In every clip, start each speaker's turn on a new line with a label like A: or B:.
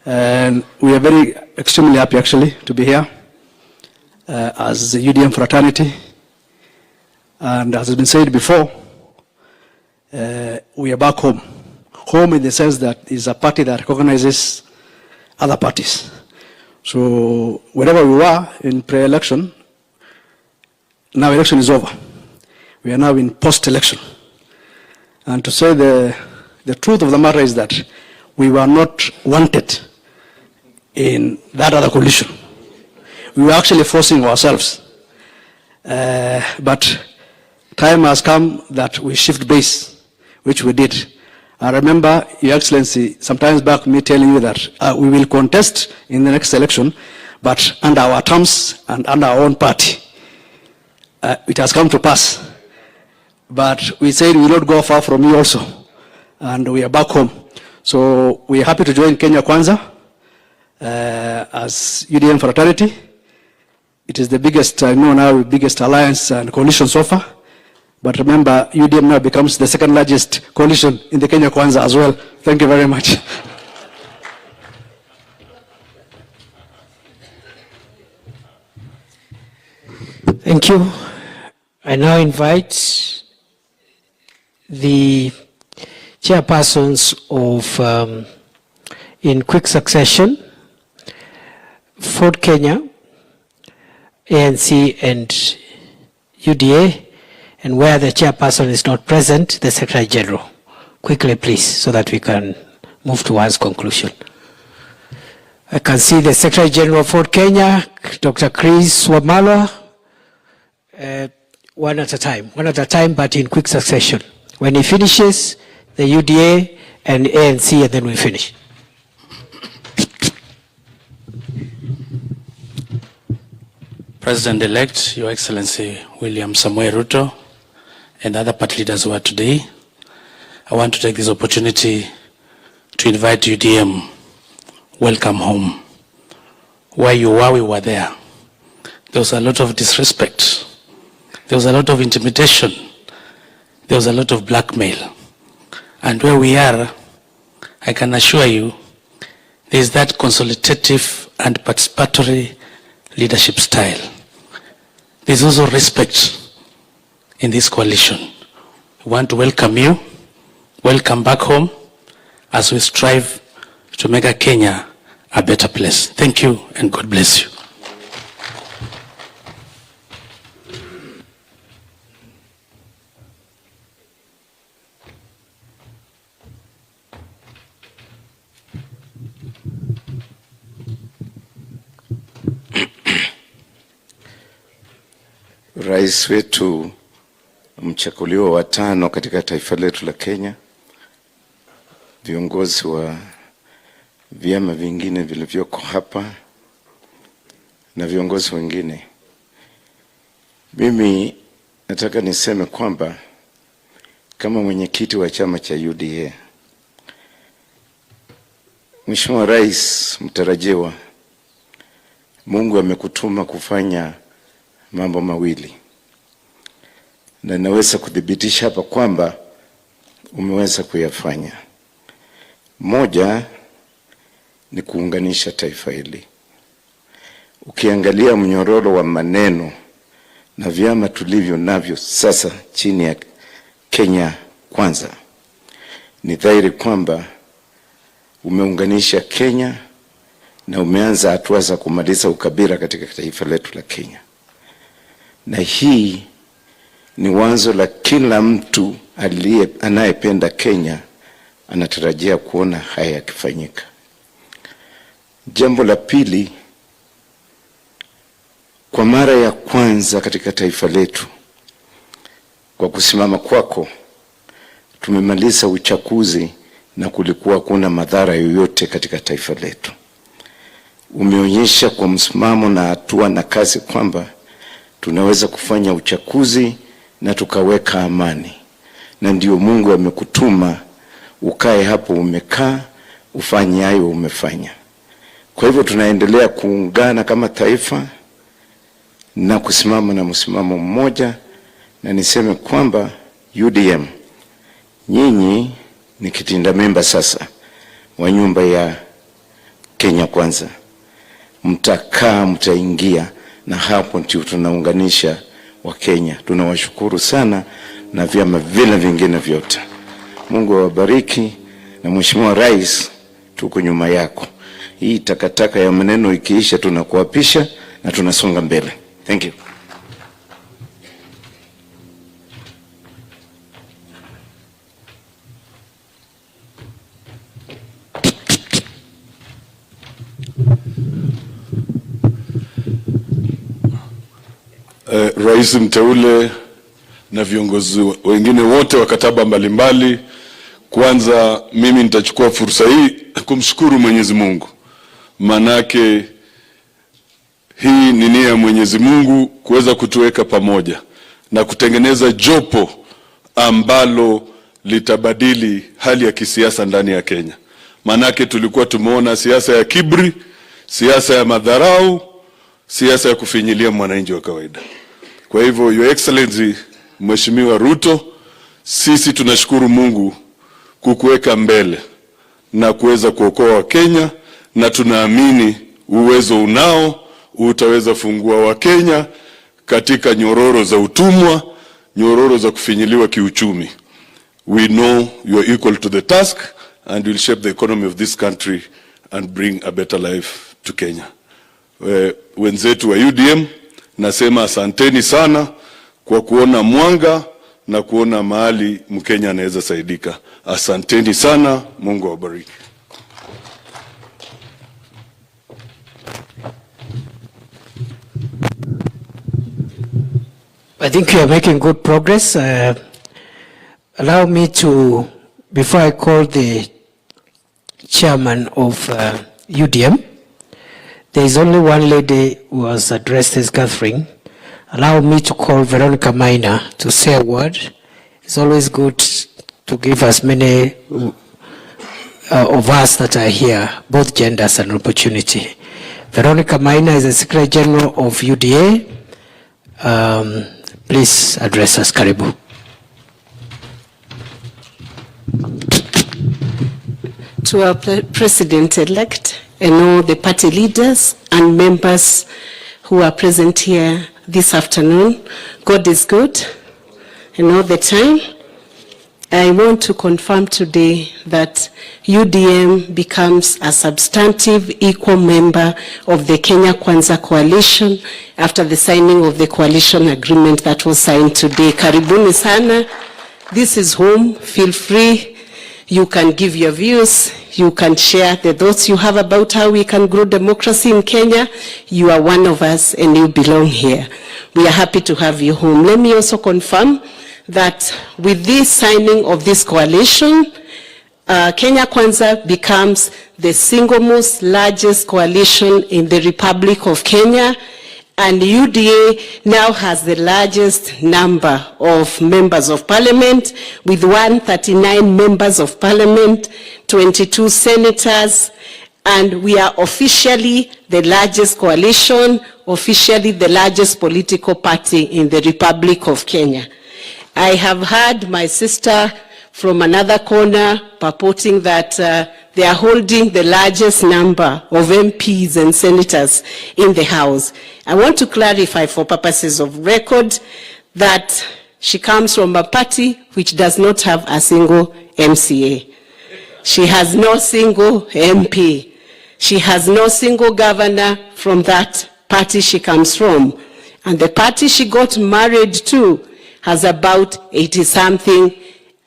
A: And we are very extremely happy actually to be here as the UDM fraternity. And as has been said before, we are back home. Home in the sense that is a party that recognizes other parties. So wherever we were in pre-election, now election is over. We are now in post-election. And to say the truth of the matter is that we were not wanted in that other coalition. We were actually forcing ourselves. But time has come that we shift base, which we did. I remember, Your Excellency, sometimes back me telling you that we will contest in the next election, but under our terms and under our own party. It has come to pass. But we said we will not go far from you also. And we are back home. So we are happy to join Kenya Kwanza as UDM fraternity. It is the biggest, I know now, biggest alliance and coalition so far. But remember, UDM now becomes the second largest coalition in the Kenya Kwanza as well. Thank you very much.
B: Thank you. I now invite the chairpersons of, in quick succession, Ford Kenya, ANC and UDA, and where the chairperson is not present, the Secretary General. Quickly, please, so that we can move towards conclusion. I can see the Secretary General of Ford Kenya, Dr. Chris Wamala, one at a time, but in quick succession. When he finishes, the UDA and ANC, and then we finish.
C: President-elect, Your Excellency William Ruto, and other party leaders who are today, I want to take this opportunity to invite UDM, welcome home. Where you were, we were there. There was a lot of disrespect. There was a lot of intimidation. There was a lot of blackmail. And where we are, I can assure you, there is that consultative and participatory leadership style. There is also respect in this coalition. We want to welcome you, welcome back home, as we strive to make a Kenya a better place. Thank you and God bless you.
D: Rais wetu mchaguliwa wa 5 katika taifa letu la Kenya, viongozi wa vyama vingine vilivyoko hapa na viongozi wengine. Mimi nataka niseme kwamba kama mwenyekiti wa chama cha UDA, Mheshimiwa Rais mtarajiwa, Mungu amekutuma kufanya mambo mawili, na naweza kudhibitisha hapa kwamba umeweza kuyafanya. Moja ni kuunganisha taifa hili. Ukiangalia mnyororo wa maneno na vyama tulivyo navyo sasa chini ya Kenya Kwanza, ni dhahiri kwamba umeunganisha Kenya na umeanza hatua za kumaliza ukabila katika taifa letu la Kenya. Na hii ni wazo la kila mtu anayependa Kenya, anatarajia kuona haya yakifanyika. Jambo la pili, kwa mara ya kwanza katika taifa letu, kwa kusimama kwako, tumemaliza uchaguzi na kulikuwa kuna madhara yoyote katika taifa letu. Umeonyesha kwa msimamo na hatua na kazi kwamba tunaweza kufanya uchaguzi na tukaweka amani. Na ndio Mungu amekutuma ukae hapo umekaa, ufanye hayo umefanya. Kwa hivyo tunaendelea kuungana kama taifa na kusimama na msimamo mmoja, na niseme kwamba UDM, nyinyi ni kitinda mimba sasa wa nyumba ya Kenya Kwanza. Mtakaa, mtaingia, na hapo ndio tunaunganisha Wakenya. Tunawashukuru sana na vyama vile vingine vyote. Mungu awabariki, na Mheshimiwa Rais, tuko nyuma yako. Hii takataka ya maneno ikiisha, tunakuapisha na tunasonga mbele. Thank you.
E: Rais mteule na viongozi wengine wote wa kataba mbalimbali, kwanza mimi nitachukua fursa hii kumshukuru Mwenyezi Mungu. Manake hii ni nia ya Mwenyezi Mungu kuweza kutuweka pamoja na kutengeneza jopo ambalo litabadili hali ya kisiasa ndani ya Kenya. Manake tulikuwa tumeona siasa ya kiburi, siasa ya madharau, siasa ya kufinyilia mwananchi wa kawaida. Kwa hivyo, Your Excellency Mheshimiwa Ruto, sisi tunashukuru Mungu kukuweka mbele na kuweza kuokoa Wakenya, na tunaamini uwezo unao, utaweza fungua Wakenya katika nyororo za utumwa, nyororo za kufinyiliwa kiuchumi. We know you are equal to the task and will shape the economy of this country and bring a better life to Kenya. Wenzetu wa UDM, nasema asanteni sana kwa kuona mwanga na kuona mahali Mkenya anaweza saidika. Asanteni sana, Mungu awabariki.
B: I think you are making good progress. Allow me to, before I call the chairman of UDM, there is only one lady who was addressed as Catherine. Allow me to call Veronica Maina to say a word. It's always good to give as many of us that are here, both genders, an opportunity. Veronica Maina is the Secretary General of UDA. Please address us. Karibu.
F: To our President-elect and all the party leaders and members who are present here this afternoon, God is good and all the time. I want to confirm today that UDM becomes a substantive equal member of the Kenya Kwanza coalition after the signing of the coalition agreement that was signed today. Karibuni sana. This is home. Feel free. You can give your views. You can share the thoughts you have about how we can grow democracy in Kenya. You are one of us and you belong here. We are happy to have you home. Let me also confirm that with this signing of this coalition, Kenya Kwanza becomes the single most largest coalition in the Republic of Kenya, and UDA now has the largest number of members of parliament, with 139 members of parliament, 22 senators, and we are officially the largest coalition, officially the largest political party in the Republic of Kenya. I have heard my sister from another corner purporting that they are holding the largest number of MPs and senators in the House. I want to clarify for purposes of record that she comes from a party which does not have a single MCA. She has no single MP. She has no single governor from that party she comes from. And the party she got married to has about 80-something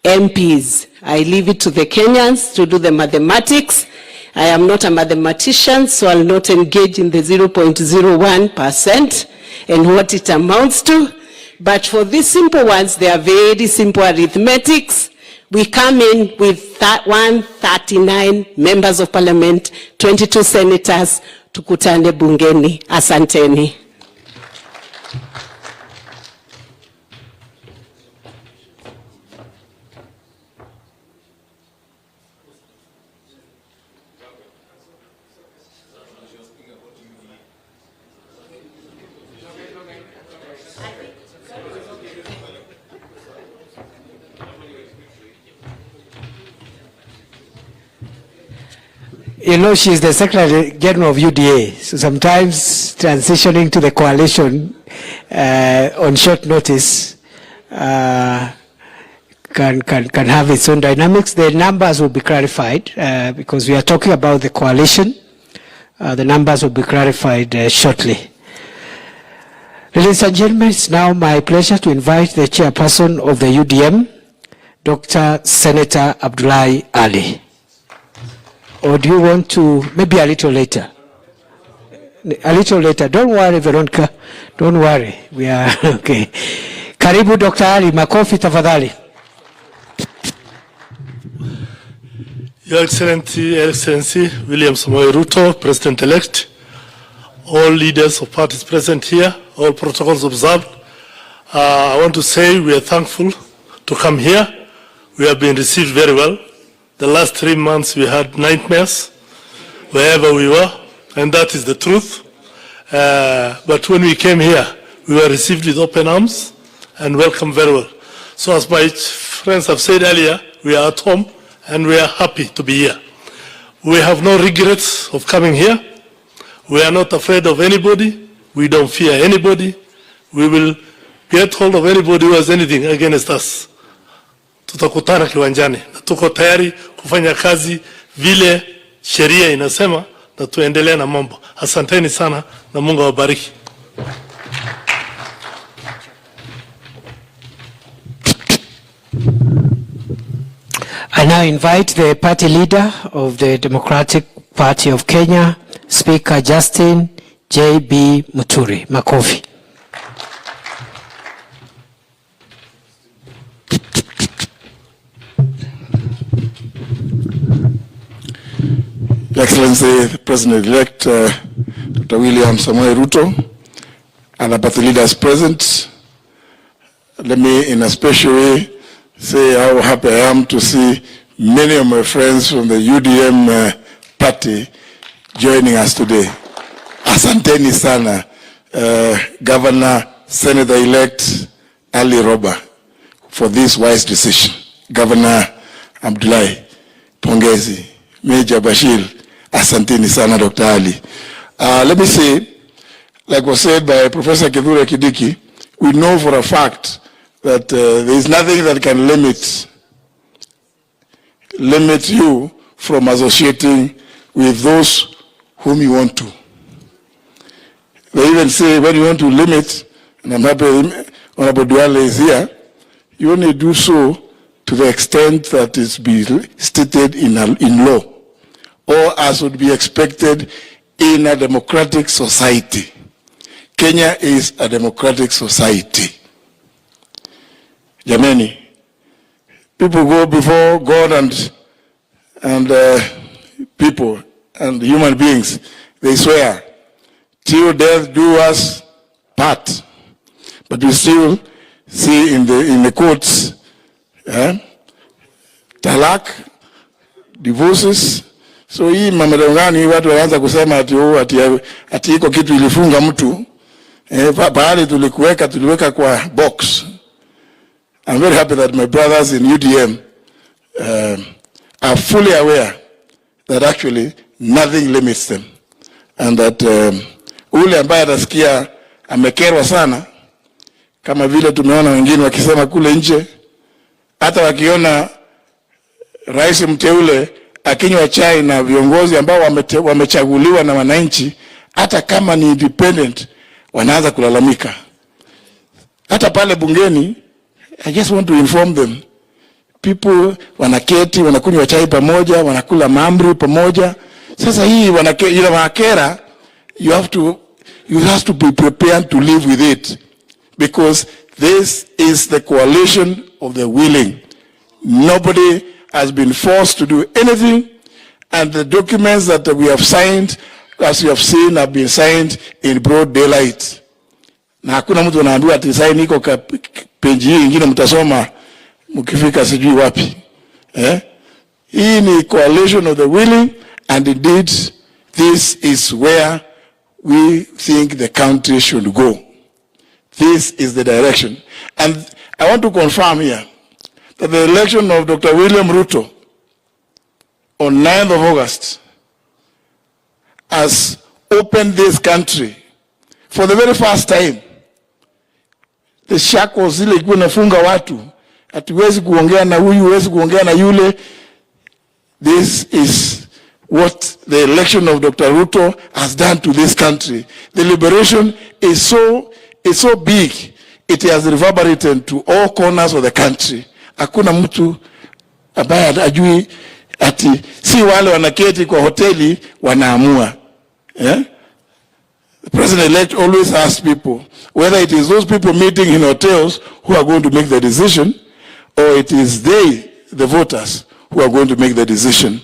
F: MPs. I leave it to the Kenyans to do the mathematics. I am not a mathematician, so I'll not engage in the 0.01% and what it amounts to. But for these simple ones, they are very simple arithmetics. We come in with 139 members of parliament, 22 senators, tukutane bungeni. Asanteni.
B: You know, she's the Secretary General of UDA, so sometimes transitioning to the coalition on short notice can have its own dynamics. The numbers will be clarified because we are talking about the coalition. The numbers will be clarified shortly. Ladies and gentlemen, it's now my pleasure to invite the chairperson of the UDM, Dr. Senator Abdullahi Ali. Or do you want to, maybe a little later? A little later. Don't worry, Veronica. Don't worry. We are, okay. Karibu Dr. Ali, makofi tafadhali.
G: Your Excellency, William Ruto, President-elect, all leaders of parties present here, all protocols observed. I want to say we are thankful to come here. We have been received very well. The last 3 months we had nightmares wherever we were, and that is the truth. But when we came here, we were received with open arms and welcomed very well. So as my friends have said earlier, we are at home and we are happy to be here. We have no regrets of coming here. We are not afraid of anybody. We don't fear anybody. We will get hold of anybody who has anything against us. Tutakutana kiwanjani na tuko tayari kufanya kazi vile sheria inasema na tuendelee na mambo. Asanteni sana na Mungu awabariki.
B: I now invite the party leader of the Democratic Party of Kenya, Speaker Justin J.B. Muturi. Makofi.
H: Your Excellency, the President-elect, Dr. William Ruto, and the party leaders present, let me in a special way say how happy I am to see many of my friends from the UDM party joining us today. Asanteni sana, Governor, Senator-elect Ali Roba, for this wise decision. Governor Abdullahi, pongezi. Major Bashir, asanteni sana Dr. Ali. Let me say, like was said by Professor Kithure Kindiki, we know for a fact that there is nothing that can limit you from associating with those whom you want to. They even say when you want to limit, and I'm happy Honorable Duale is here, you only do so to the extent that is be stated in law, or as would be expected in a democratic society. Kenya is a democratic society. Jameni, people go before God and people and human beings. They swear, till death do us part. But we still see in the courts, talak, divorces. So hii mamerongani watu wanaanza kusema ati iko kitu ilifunga mtu. Pahali tuliweka kwa box. I'm very happy that my brothers in UDM are fully aware that actually nothing limits them. And that ule ambaye atasikia amekerwa sana, kama vile tumeona wengine wakisema kule nje, hata wakiona rais mteule akinywa chai na viongozi ambao wamechaguliwa na wananchi, hata kama ni independent, wanaanza kulalamika. Hata pale bungeni, I just want to inform them, people wanaketi, wanakunywa chai pamoja, wanakula maamri pamoja. Sasa hii wanakera, you have to be prepared to live with it, because this is the coalition of the willing. Nobody has been forced to do anything, and the documents that we have signed, as you have seen, have been signed in broad daylight. Na hakuna mtu anaambiwa ati sign iko page hii ingine mtasoma mkifika sijui wapi. Hii ni coalition of the willing, and indeed this is where we think the country should go. This is the direction. And I want to confirm here that the election of Dr. William Ruto on 9th of August has opened this country for the very first time. The shackles zile ilikuwa inafunga watu, hatuwezi kuongea na huyu, huwezi kuongea na yule. This is what the election of Dr. Ruto has done to this country. The liberation is so big, it has reverberated to all corners of the country. Hakuna mtu ambaye ajui ati si wale wanaketi kwa hoteli wanaamua. Yeah? The president-elect always asks people whether it is those people meeting in hotels who are going to make the decision, or it is they, the voters, who are going to make the decision.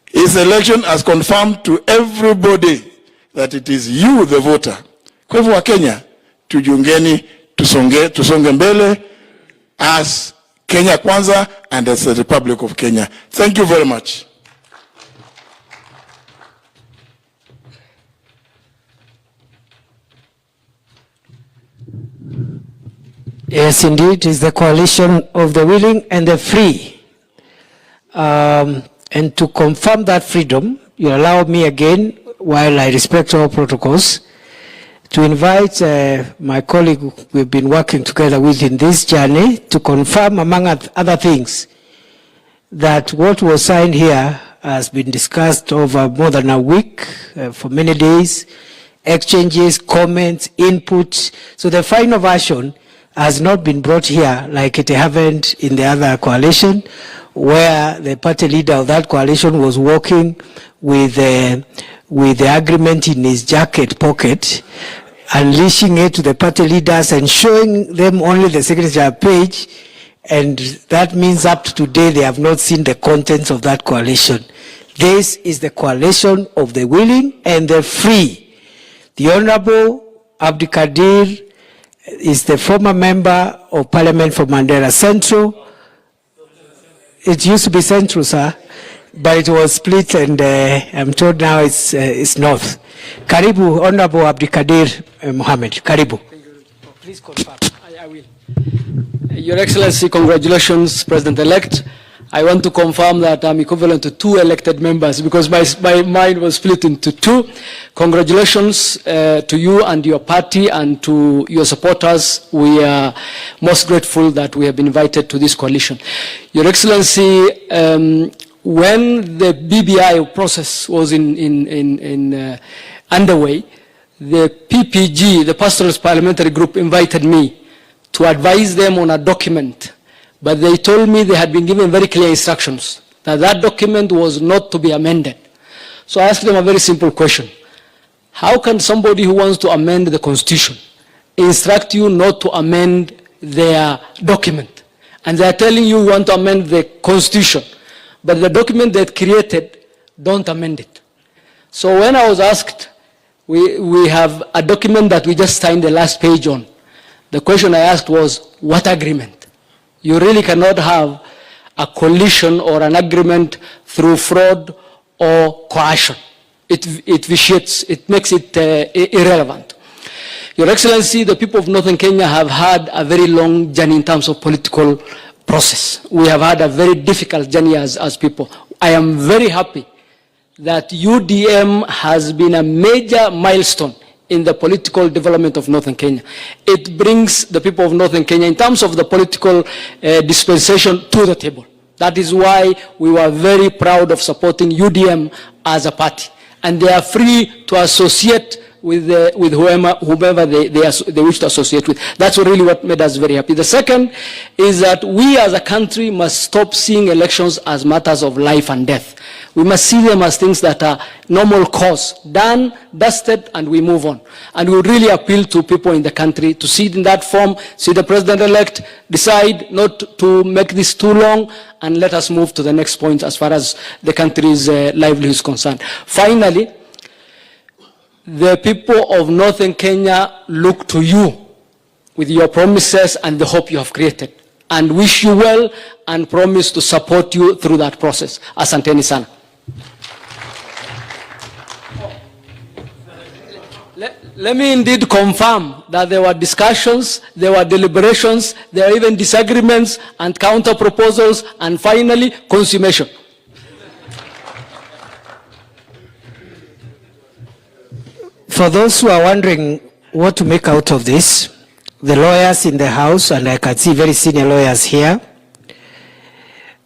H: His election has confirmed to everybody that it is you, the voter. Kwa hivyo wa Kenya, tujiungeni, tusonge mbele as Kenya Kwanza and as the Republic of Kenya. Thank you very much.
B: Yes, indeed, it is the coalition of the willing and the free. And to confirm that freedom, you allow me again, while I respect all protocols, to invite my colleague we've been working together with in this journey to confirm, among other things, that what was signed here has been discussed over more than a week, for many days, exchanges, comments, inputs. So the final version has not been brought here like it happened in the other coalition, where the party leader of that coalition was walking with the agreement in his jacket pocket, unleashing it to the party leaders and showing them only the signature page, and that means up to today they have not seen the contents of that coalition. This is the coalition of the willing and the free. The Honorable Abdikadir is the former member of Parliament for Mandera Central. It used to be Central, sir, but it was split, and I'm told now it's North. Karibu, Honorable Abdikadir Mohammed. Karibu.
I: Please confirm. I will. Your Excellency, congratulations, President-elect. I want to confirm that I'm equivalent to 2 elected members because my mind was split into 2. Congratulations to you and your party and to your supporters. We are most grateful that we have been invited to this coalition. Your Excellency, when the BBI process was underway, the PPG, the Pastoralist Parliamentary Group, invited me to advise them on a document. But they told me they had been given very clear instructions that that document was not to be amended. So I asked them a very simple question. How can somebody who wants to amend the Constitution instruct you not to amend their document? And they are telling you want to amend the Constitution, but the document they created, don't amend it. So when I was asked, we have a document that we just signed the last page on. The question I asked was, what agreement? You really cannot have a coalition or an agreement through fraud or coercion. It vitiates, it makes it irrelevant. Your Excellency, the people of Northern Kenya have had a very long journey in terms of political process. We have had a very difficult journey as people. I am very happy that UDM has been a major milestone in the political development of Northern Kenya. It brings the people of Northern Kenya, in terms of the political dispensation, to the table. That is why we were very proud of supporting UDM as a party. And they are free to associate with whomever they wish to associate with. That's really what made us very happy. The second is that we as a country must stop seeing elections as matters of life and death. We must see them as things that are normal course, done, dusted, and we move on. And we would really appeal to people in the country to see it in that form, see the president-elect, decide not to make this too long, and let us move to the next point as far as the country's livelihood is concerned. Finally, the people of Northern Kenya look to you with your promises and the hope you have created, and wish you well and promise to support you through that process. Asanteni sana. Let me indeed confirm that there were discussions, there were deliberations, there were even disagreements and counter proposals, and finally consummation.
B: For those who are wondering what to make out of this, the lawyers in the House, and I can see very senior lawyers here,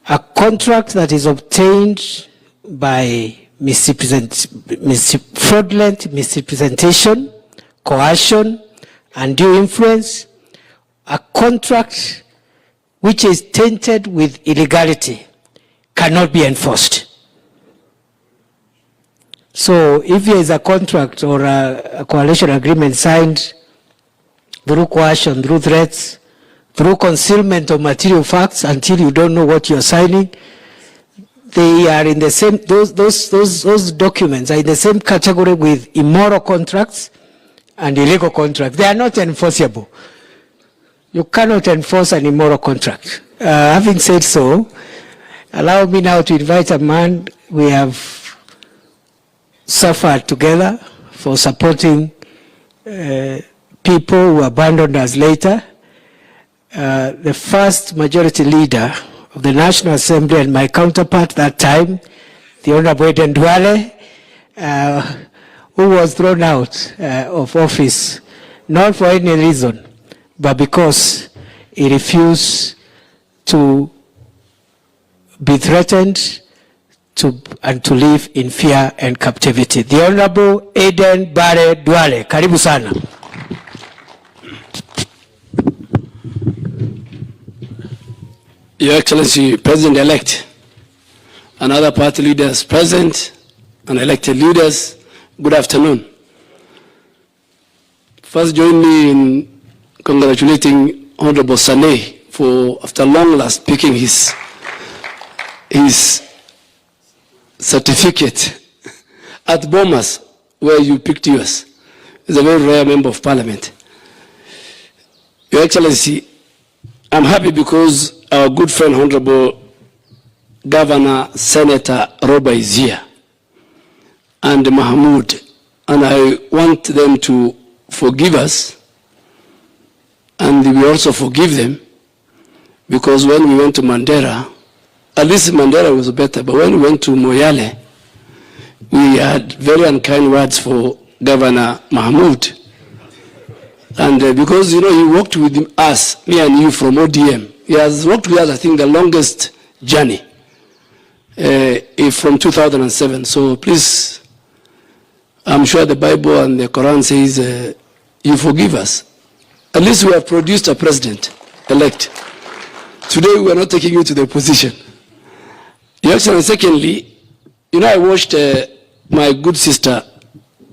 B: a contract that is obtained by fraudulent misrepresentation, coercion, undue influence, a contract which is tainted with illegality cannot be enforced. So if there is a contract or a coalition agreement signed through coercion, through threats, through concealment of material facts until you don't know what you're signing, they are in the same, those documents are in the same category with immoral contracts and illegal contracts. They are not enforceable. You cannot enforce an immoral contract. Having said so, allow me now to invite a man we have suffered together for supporting people who abandoned us later. The first majority leader of the National Assembly and my counterpart that time, the Honorable Eden Duale, who was thrown out of office, not for any reason, but because he refused to be threatened and to live in fear and captivity. The Honorable Eden Bare Duale. Karibu sana.
J: Your Excellency, President-elect, and other party leaders present, and elected leaders, good afternoon. First, join me in congratulating Honorable Saleh for, after long last, picking his certificate at Bomas, where you picked yours. He's a very rare member of Parliament. Your Excellency, I'm happy because our good friend, Honorable Governor Senator Roba is here, and Mahmoud, and I want them to forgive us, and we also forgive them, because when we went to Mandera, at least Mandera was better, but when we went to Moyale, we had very unkind words for Governor Mahmoud. And because, you know, he worked with us, me and you, from ODM. He has worked with us, I think, the longest journey from 2007. So please, I'm sure the Bible and the Quran says, you forgive us. At least we have produced a president-elect. Today, we are not taking you to the opposition. Your Excellency, secondly, you know, I watched my good sister,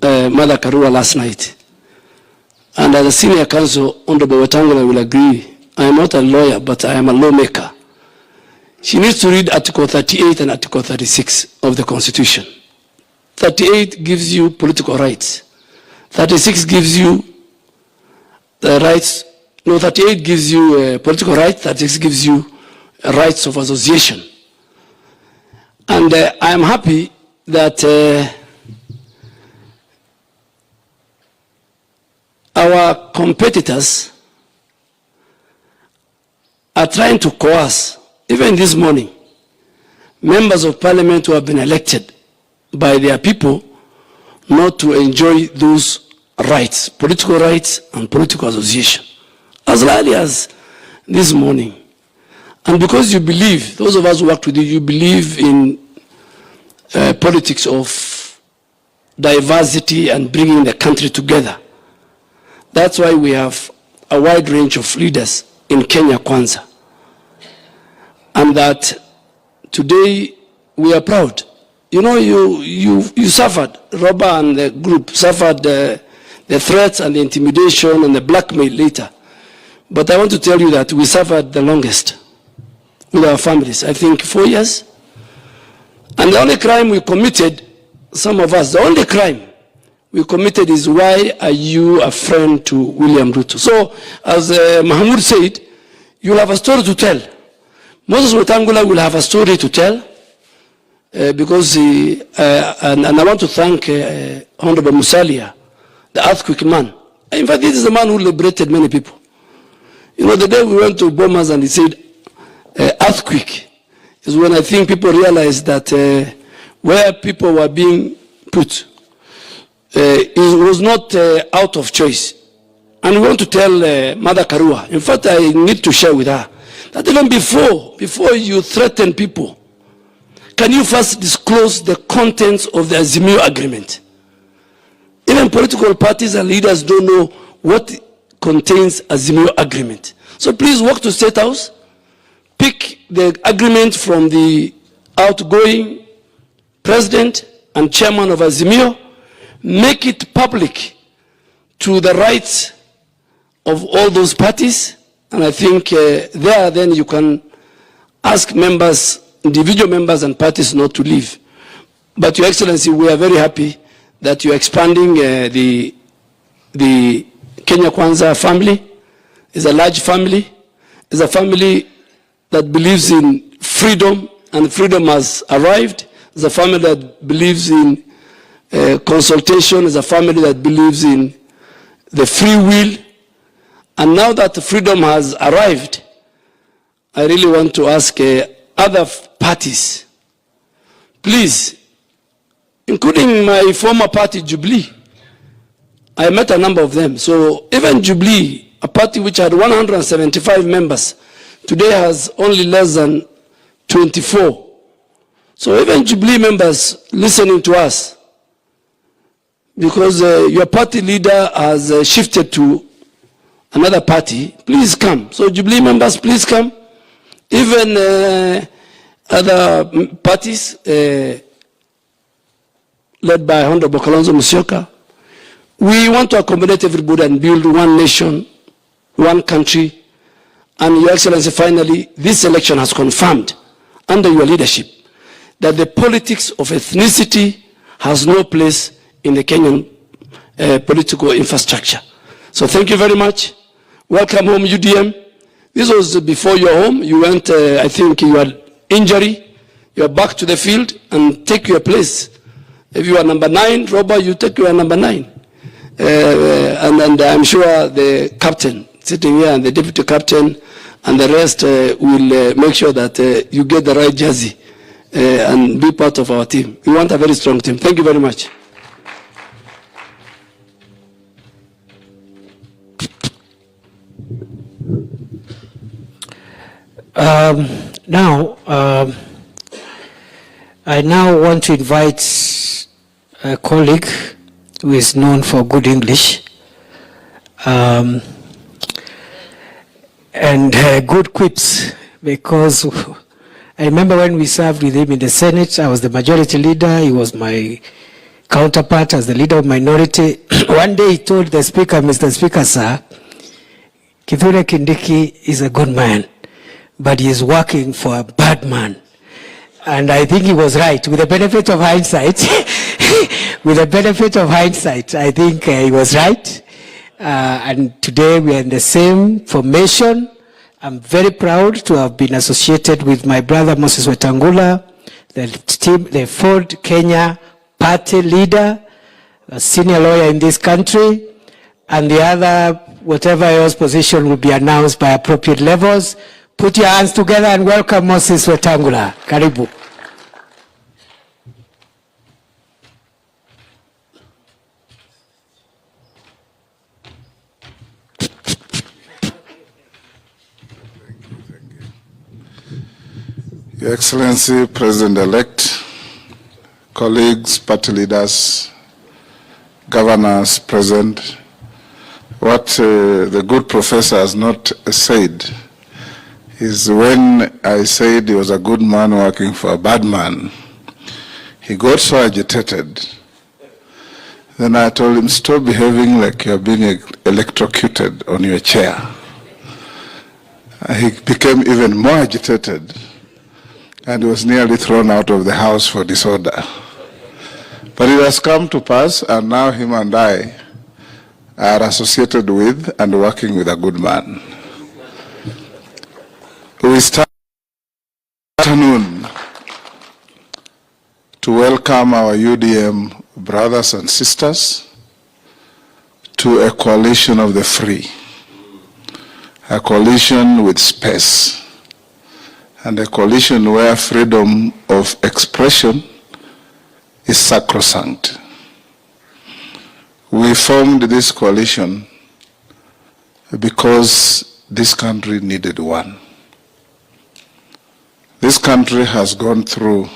J: Mother Karua, last night. And as a senior counsel, Honorable Wetangula will agree, I am not a lawyer, but I am a lawmaker. She needs to read Article 38 and Article 36 of the Constitution. 38 gives you political rights. 36 gives you the rights, no, 38 gives you political rights, 36 gives you rights of association. And I am happy that our competitors are trying to coerce, even this morning, members of parliament who have been elected by their people not to enjoy those rights, political rights and political association, as early as this morning. And because you believe, those of us who worked with you, you believe in politics of diversity and bringing the country together. That's why we have a wide range of leaders in Kenya Kwanza. And that today we are proud. You know, you suffered, Roba and the group suffered the threats and the intimidation and the blackmail later. But I want to tell you that we suffered the longest with our families. I think 4 years. And the only crime we committed, some of us, the only crime we committed is, why are you a friend to William Ruto? So, as Mahmoud said, you'll have a story to tell. Moses Wetangula will have a story to tell because and I want to thank Honorable Musalia, the earthquake man. In fact, this is the man who liberated many people. You know, the day we went to Bomas and he said, earthquake, is when I think people realized that where people were being put. it was not out of choice. And we want to tell Mother Karua, in fact, I need to share with her, that even before you threaten people, can you first disclose the contents of the Azimio agreement? Even political parties and leaders don't know what contains Azimio agreement. So please walk to State House, pick the agreement from the outgoing president and chairman of Azimio, make it public to the rights of all those parties, and I think there then you can ask members, individual members and parties not to leave. But Your Excellency, we are very happy that you are expanding the Kenya Kwanza family. It's a large family. It's a family that believes in freedom, and freedom has arrived. It's a family that believes in consultation. It's a family that believes in the free will. And now that freedom has arrived, I really want to ask other parties, please, including my former party, Jubilee. I met a number of them. So even Jubilee, a party which had 175 members, today has only less than 24. So even Jubilee members listening to us, because your party leader has shifted to another party, please come. So Jubilee members, please come. Even other parties led by Honorable Kalonzo Musyoka, we want to accommodate everybody and build one nation, one country. And Your Excellency, finally, this election has confirmed, under your leadership, that the politics of ethnicity has no place in the Kenyan political infrastructure. So thank you very much. Welcome home, UDM. This was before your home. You went, I think you had injury. You are back to the field and take your place. If you are number 9, Robert, you take your number 9. And I'm sure the captain sitting here and the deputy captain and the rest will make sure that you get the right jersey and be part of our team. We want a very strong team. Thank you very much.
B: I now want to invite a colleague who is known for good English and good quips, because I remember when we served with him in the Senate, I was the majority leader, he was my counterpart as the leader of minority. One day he told the speaker, Mr. Speaker, sir, Kithure Kindiki is a good man, but he is working for a bad man. And I think he was right. With the benefit of hindsight, I think he was right. And today we are in the same formation. I'm very proud to have been associated with my brother Moses Wetangula, the Ford Kenya party leader, a senior lawyer in this country, and the other, whatever else position will be announced by appropriate levels. Put your hands together and welcome Moses Wetangula. Karibu.
H: Your Excellency, President-elect, colleagues, party leaders, governors present, what the good professor has not said is when I said he was a good man working for a bad man, he got so agitated. Then I told him, stop behaving like you're being electrocuted on your chair. He became even more agitated and was nearly thrown out of the house for disorder. But it has come to pass, and now him and I are associated with and working with a good man. We start this afternoon to welcome our UDM brothers and sisters to a coalition of the free, a coalition with space, and a coalition where freedom of expression is sacrosanct.
E: We formed this coalition because this country needed one. This country has gone through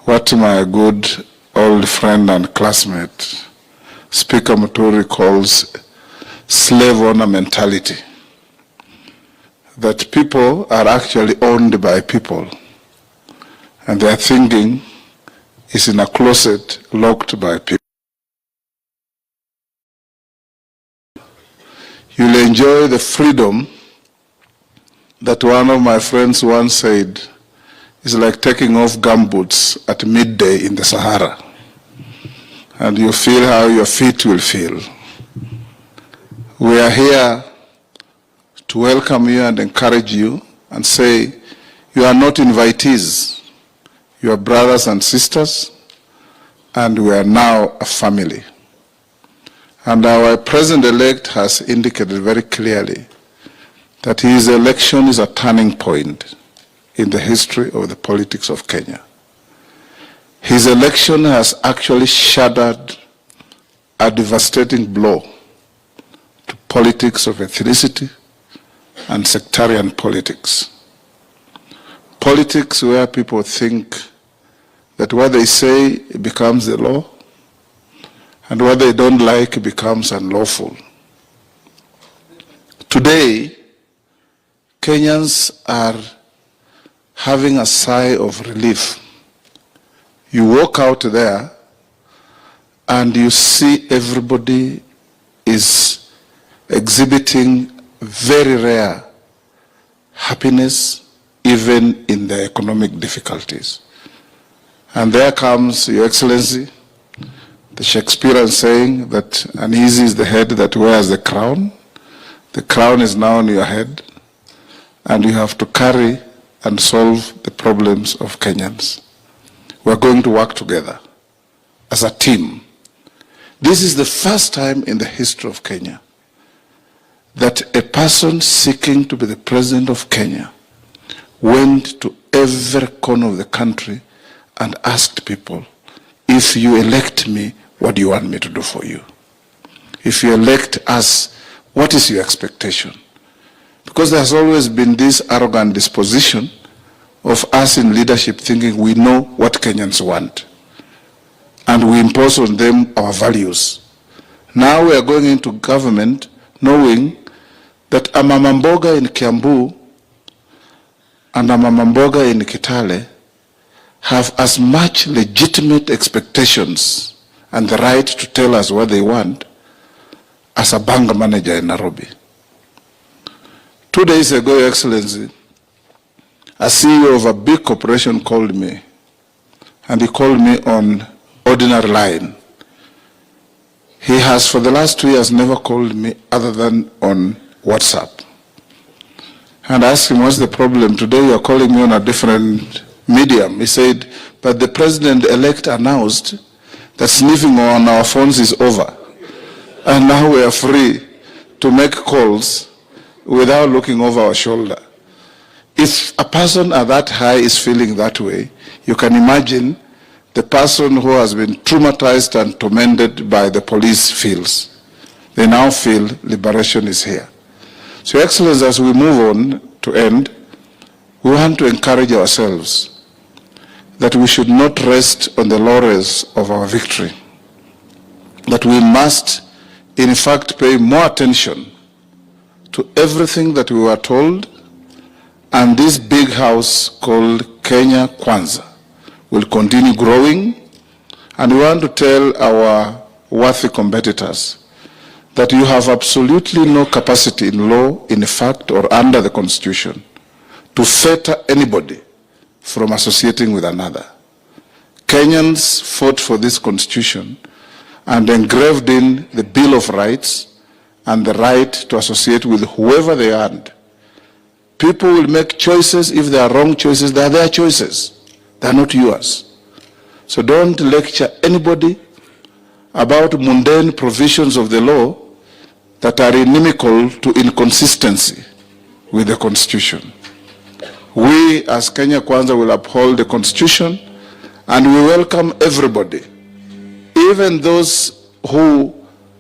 E: what my good old friend and classmate, Speaker Muturi, calls slave owner mentality. That people are actually owned by people, and their thinking is in a closet locked by people. You'll enjoy the freedom that one of my friends once said is like taking off gumboots at midday in the Sahara, and you feel how your feet will feel. We are here to welcome you and encourage you and say you are not invitees, you are brothers and sisters, and we are now a family. And our president-elect has indicated very clearly that his election is a turning point in the history of the politics of Kenya. His election has actually shattered a devastating blow to politics of ethnicity and sectarian politics. Politics where people think that what they say becomes the law, and what they don't like becomes unlawful. Today, Kenyans are having a sigh of relief. You walk out there and you see everybody is exhibiting very rare happiness, even in the economic difficulties. And there comes Your Excellency, the Shakespearean saying that uneasy is the head that wears the crown. The crown is now on your head, and you have to carry and solve the problems of Kenyans. We're going to work together as a team. This is the first time in the history of Kenya that a person seeking to be the president of Kenya went to every corner of the country and asked people, if you elect me, what do you want me to do for you? If you elect us, what is your expectation? Because there has always been this arrogant disposition of us in leadership thinking we know what Kenyans want, and we impose on them our values. Now we are going into government knowing that a mama mboga in Kiambu and a mama mboga in Kitale have as much legitimate expectations and the right to tell us what they want as a bank manager in Nairobi. 2 days ago, Your Excellency, a CEO of a big corporation called me, and he called me on ordinary line. He has for the last 2 years never called me other than on WhatsApp. And I asked him, what's the problem? Today you're calling me on a different medium. He said, but the president-elect announced that sniffing on our phones is over. And now we are free to make calls without looking over our shoulder. If a person at that high is feeling that way, you can imagine the person who has been traumatized and tormented by the police feels. They now feel liberation is here. So, Your Excellency, as we move on to end, we want to encourage ourselves that we should not rest on the laurels of our victory. That we must, in fact, pay more attention to everything that we were told, and this big house called Kenya Kwanza will continue growing, and we want to tell our worthy competitors that you have absolutely no capacity in law, in fact, or under the Constitution to fetter anybody from associating with another. Kenyans fought for this Constitution and engraved in the Bill of Rights and the right to associate with whoever they want. People will make choices. If they are wrong choices, they are their choices. They are not yours. So don't lecture anybody about mundane provisions of the law that are inimical to inconsistency with the Constitution. We as Kenya Kwanza will uphold the Constitution, and we welcome everybody, even those who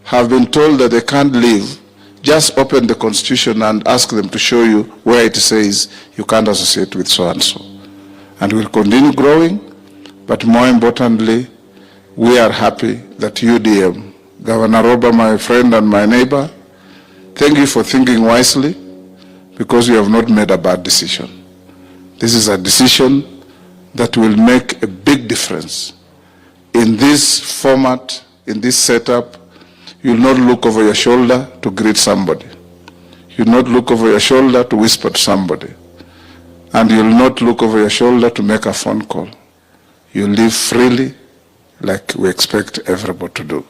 H: have been told that they can't leave, just open the Constitution and ask them to show you where it says you can't associate with so-and-so. And we'll continue growing, but more importantly, we are happy that UDM, Governor Roba, my friend and my neighbor, thank you for thinking wisely, because you have not made a bad decision. This is a decision that will make a big difference. In this format, in this setup, you'll not look over your shoulder to greet somebody. You'll not look over your shoulder to whisper to somebody. And you'll not look over your shoulder to make a phone call. You live freely like we expect everybody to do.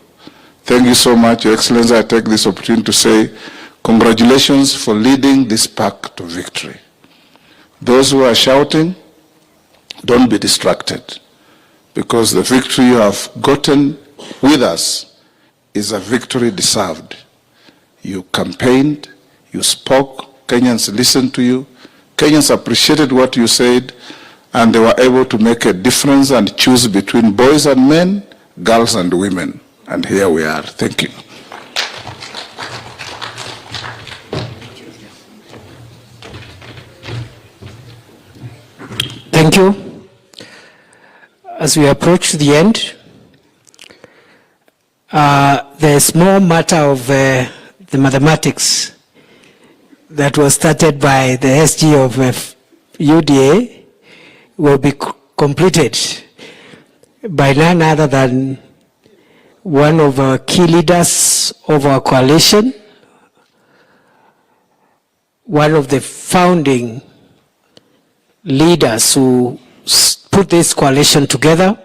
H: Thank you so much, Your Excellency. I take this opportunity to say congratulations for leading this pack to victory. Those who are shouting, don't be distracted, because the victory you have gotten with us is a victory deserved. You campaigned, you spoke, Kenyans listened to you, Kenyans appreciated what you said, and they were able to make a difference and choose between boys and men, girls and women. And here we are. Thank you.
B: Thank you. As we approach the end, the small matter of the mathematics that was started by the SG of UDA will be completed by none other than one of our key leaders of our coalition, one of the founding leaders who put this coalition together,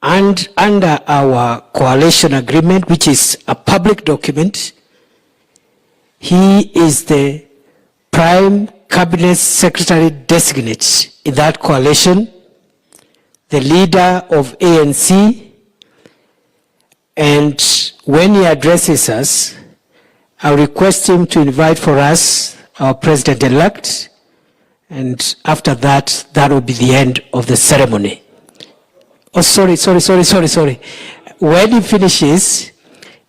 B: and under our coalition agreement, which is a public document, he is the prime cabinet secretary designate in that coalition, the leader of ANC, and when he addresses us, I'll request him to invite for us our president-elect, and after that, that will be the end of the ceremony. Oh, sorry. When he finishes,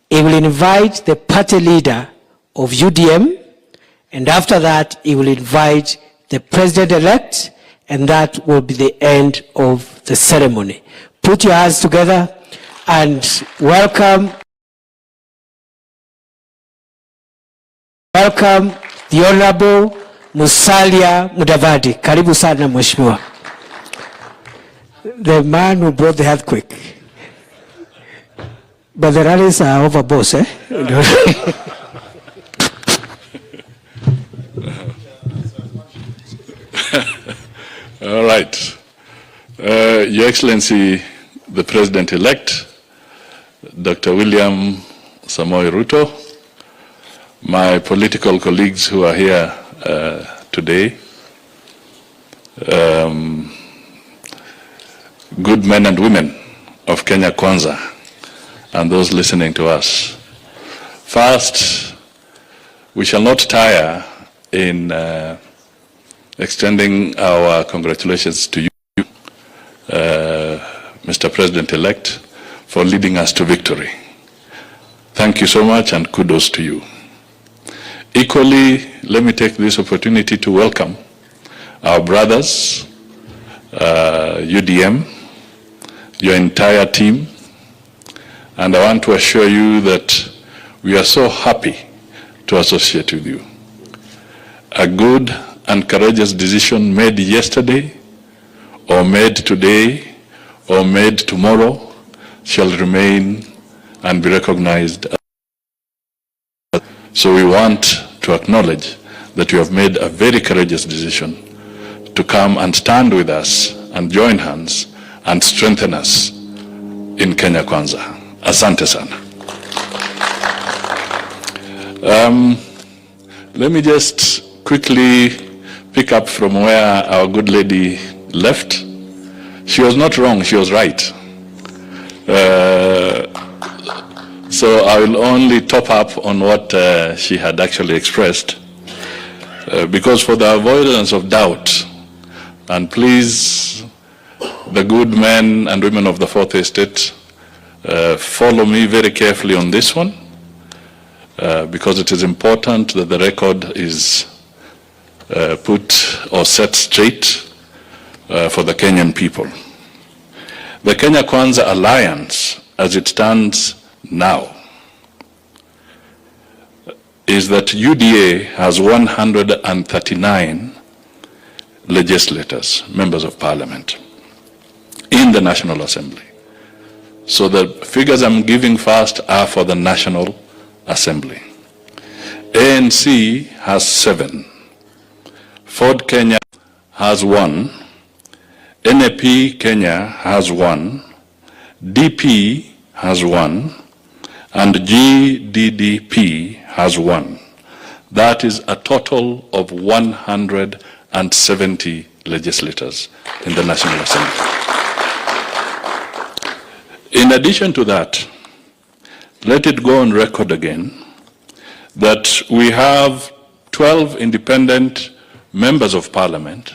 B: he will invite the party leader of UDM, and after that, he will invite the president-elect, and that will be the end of the ceremony. Put your hands together and welcome the Honorable Musalia Mudavadi. Karibu sana Mheshimiwa. The man who brought the earthquake. But the rallies are over, boss, eh?
E: All right. Your Excellency, the President-elect, Dr. William Samoei Ruto, my political colleagues who are here today, good men and women of Kenya Kwanza, and those listening to us. First, we shall not tire in extending our congratulations to you, Mr. President-elect, for leading us to victory. Thank you so much, and kudos to you. Equally, let me take this opportunity to welcome our brothers, UDM, your entire team, and I want to assure you that we are so happy to associate with you. A good and courageous decision made yesterday, or made today, or made tomorrow, shall remain and be recognized. So we want to acknowledge that you have made a very courageous decision to come and stand with us and join hands and strengthen us in Kenya Kwanza. Asante sana. Let me just quickly pick up from where our good lady left. She was not wrong, she was right. So I will only top up on what she had actually expressed, because for the avoidance of doubt, and please, the good men and women of the Fourth Estate, follow me very carefully on this one, because it is important that the record is put or set straight for the Kenyan people. The Kenya Kwanza Alliance, as it stands now, is that UDA has 139 legislators, members of parliament, in the National Assembly. So the figures I'm giving first are for the National Assembly. ANC has 7. Ford Kenya has 1. NAP Kenya has 1. DP has 1. And GDDP has 1. That is a total of 170 legislators in the National Assembly. In addition to that, let it go on record again that we have 12 independent members of parliament,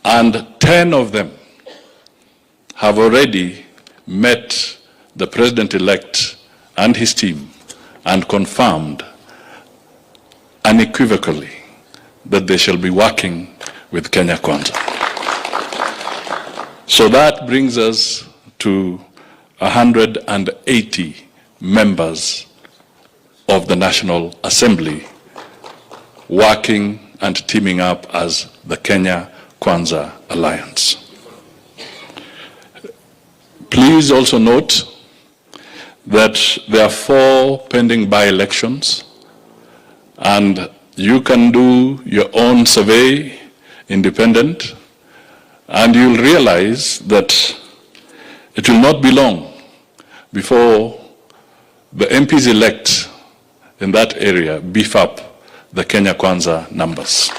E: and 10 of them have already met the president-elect and his team and confirmed unequivocally that they shall be working with Kenya Kwanza. So that brings us to 180 members of the National Assembly working and teaming up as the Kenya Kwanza Alliance. Please also note that there are 4 pending by-elections, and you can do your own survey, independent, and you'll realize that it will not be long before the MPs elect in that area beef up the Kenya Kwanza numbers.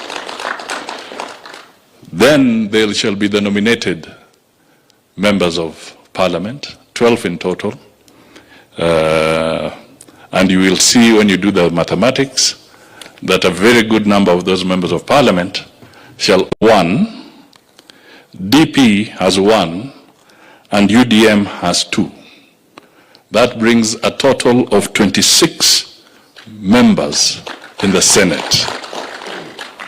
E: Then there shall be the nominated members of parliament, 12 in total, and you will see when you do the mathematics that a very good number of those members of parliament shall 1, DP has 1, and UDM has 2. That brings a total of 26 members in the Senate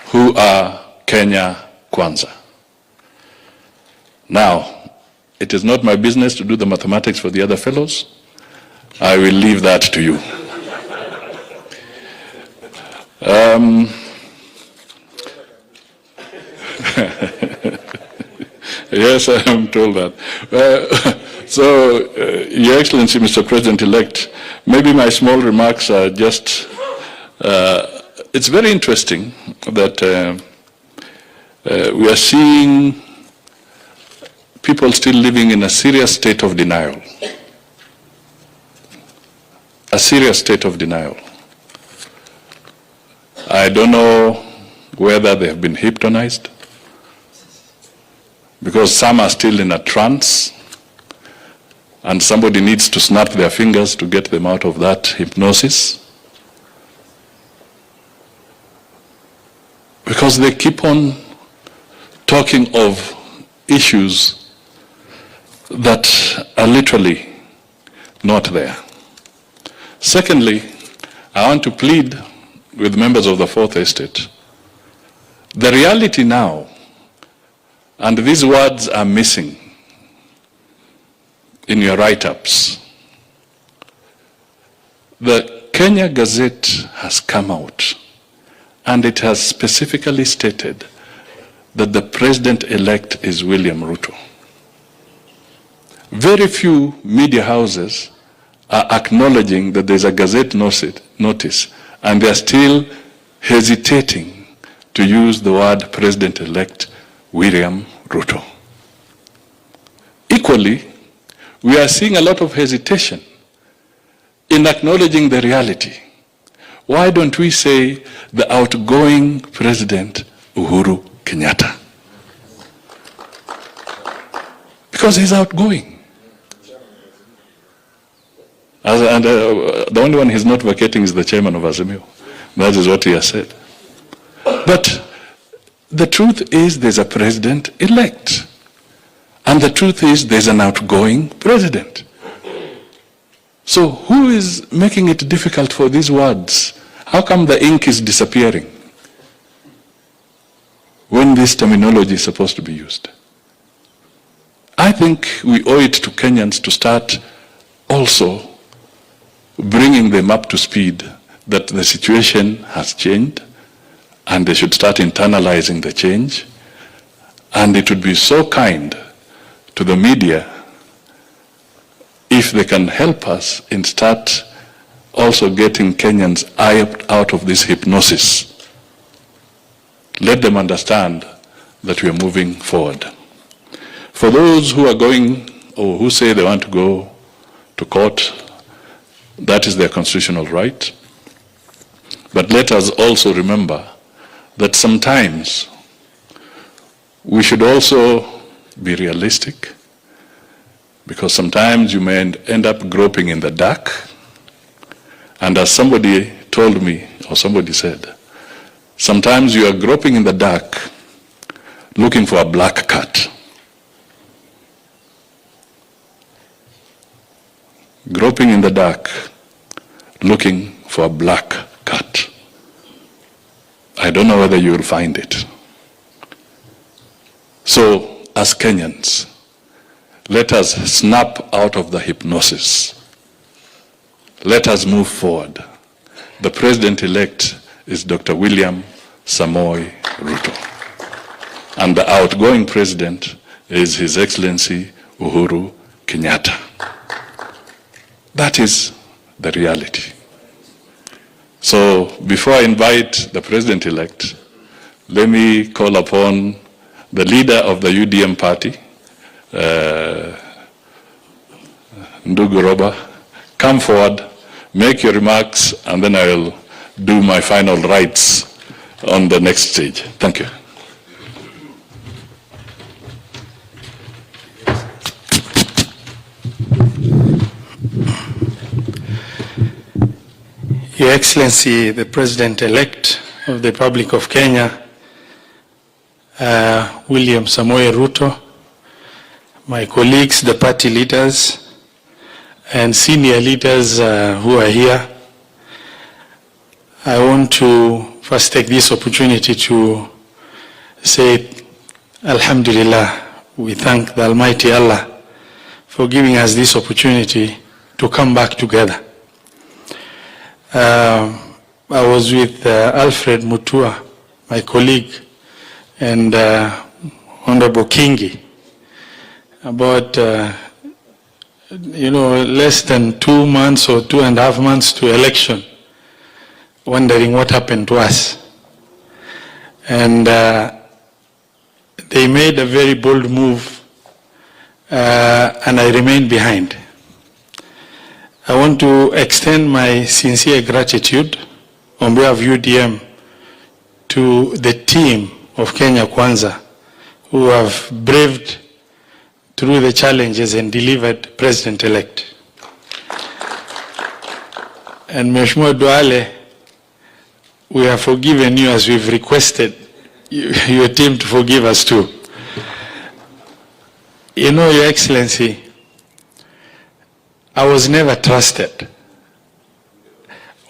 E: who are Kenya Kwanza. Now, it is not my business to do the mathematics for the other fellows. I will leave that to you. Yes, I am told that. Your Excellency, Mr. President-elect, maybe my small remarks are just, it's very interesting that we are seeing people still living in a serious state of denial. A serious state of denial. I don't know whether they have been hypnotized, because some are still in a trance, and somebody needs to snap their fingers to get them out of that hypnosis. Because they keep on talking of issues that are literally not there. Secondly, I want to plead with members of the Fourth Estate. The reality now, and these words are missing in your write-ups, the Kenya Gazette has come out and it has specifically stated that the president-elect is William Ruto. Very few media houses are acknowledging that there's a Gazette notice, and they're still hesitating to use the word president-elect William Ruto. Equally, we are seeing a lot of hesitation in acknowledging the reality. Why don't we say the outgoing President Uhuru Kenyatta? Because he's outgoing. The only one he's not vacating is the chairman of Azimio. That is what he has said. But the truth is there's a president-elect. And the truth is there's an outgoing president. So who is making it difficult for these words? How come the ink is disappearing when this terminology is supposed to be used? I think we owe it to Kenyans to start also bringing them up to speed that the situation has changed and they should start internalizing the change. And it would be so kind to the media if they can help us in start also getting Kenyans out of this hypnosis. Let them understand that we are moving forward. For those who are going or who say they want to go to court, that is their constitutional right. But let us also remember that sometimes we should also be realistic, because sometimes you may end up groping in the dark. And as somebody told me, or somebody said, sometimes you are groping in the dark looking for a black cat. Groping in the dark looking for a black cat. I don't know whether you will find it. So, as Kenyans, let us snap out of the hypnosis. Let us move forward. The president-elect is Dr. William Samoei Ruto. And the outgoing president is His Excellency Uhuru Kenyatta. That is the reality. So before I invite the president-elect, let me call upon the leader of the UDM party, Ndugu Roba. Come forward, make your remarks, and then I will do my final rites on the next stage. Thank you.
K: Your Excellency, the President-elect of the Republic of Kenya, William Samoei Ruto, my colleagues, the party leaders, and senior leaders who are here, I want to first take this opportunity to say, Alhamdulillah, we thank the Almighty Allah for giving us this opportunity to come back together. I was with Alfred Mutua, my colleague, and Honorable Kingi about less than 2 months or 2.5 months to election, wondering what happened to us. And they made a very bold move, and I remained behind. I want to extend my sincere gratitude on behalf of UDM to the team of Kenya Kwanza, who have braved through the challenges and delivered President-elect. And Mheshimiwa Duale, we have forgiven you as we've requested your team to forgive us too. You know, Your Excellency, I was never trusted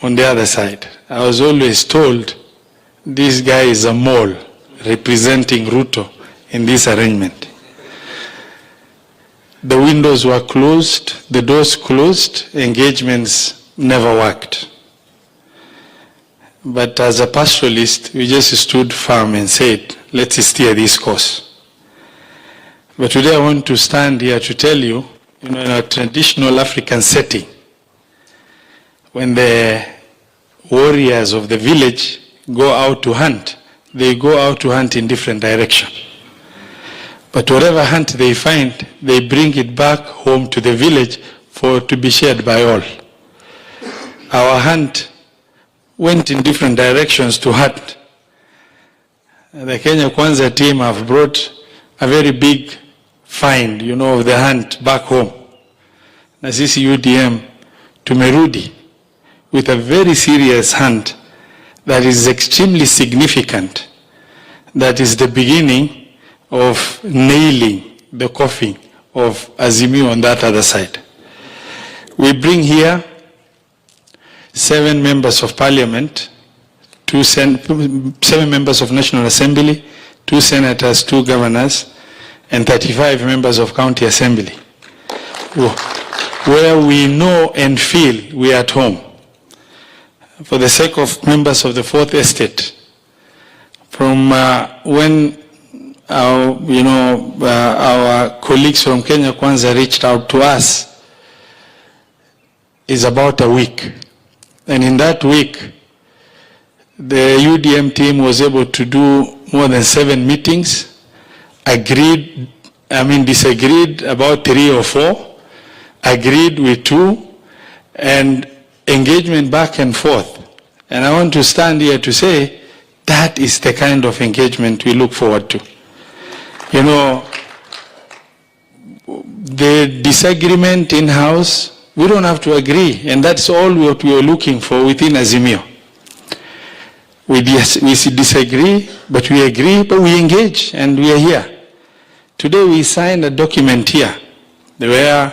K: on the other side. I was always told this guy is a mole representing Ruto in this arrangement. The windows were closed, the doors closed, engagements never worked. But as a pastoralist, we just stood firm and said, let's steer this course. But today I want to stand here to tell you, in a traditional African setting, when the warriors of the village go out to hunt, they go out to hunt in different directions. But whatever hunt they find, they bring it back home to the village for to be shared by all. Our hunt went in different directions to hunt. The Kenya Kwanza team have brought a very big find, of the hunt back home. Na sisi UDM tumerudi with a very serious hunt that is extremely significant, that is the beginning of nailing the coffin of Azimio on that other side. We bring here 7 members of parliament, 7 members of National Assembly, 2 senators, 2 governors, and 35 members of county assembly, where we know and feel we are at home. For the sake of members of the Fourth Estate, from when our colleagues from Kenya Kwanza reached out to us, is about a week. And in that week, the UDM team was able to do more than 7 meetings, disagreed about 3 or 4, agreed with 2, and engagement back and forth. And I want to stand here to say that is the kind of engagement we look forward to. You know, the disagreement in-house, we don't have to agree, and that's all what we are looking for within Azimio. We disagree, but we agree, but we engage, and we are here. Today we signed a document here where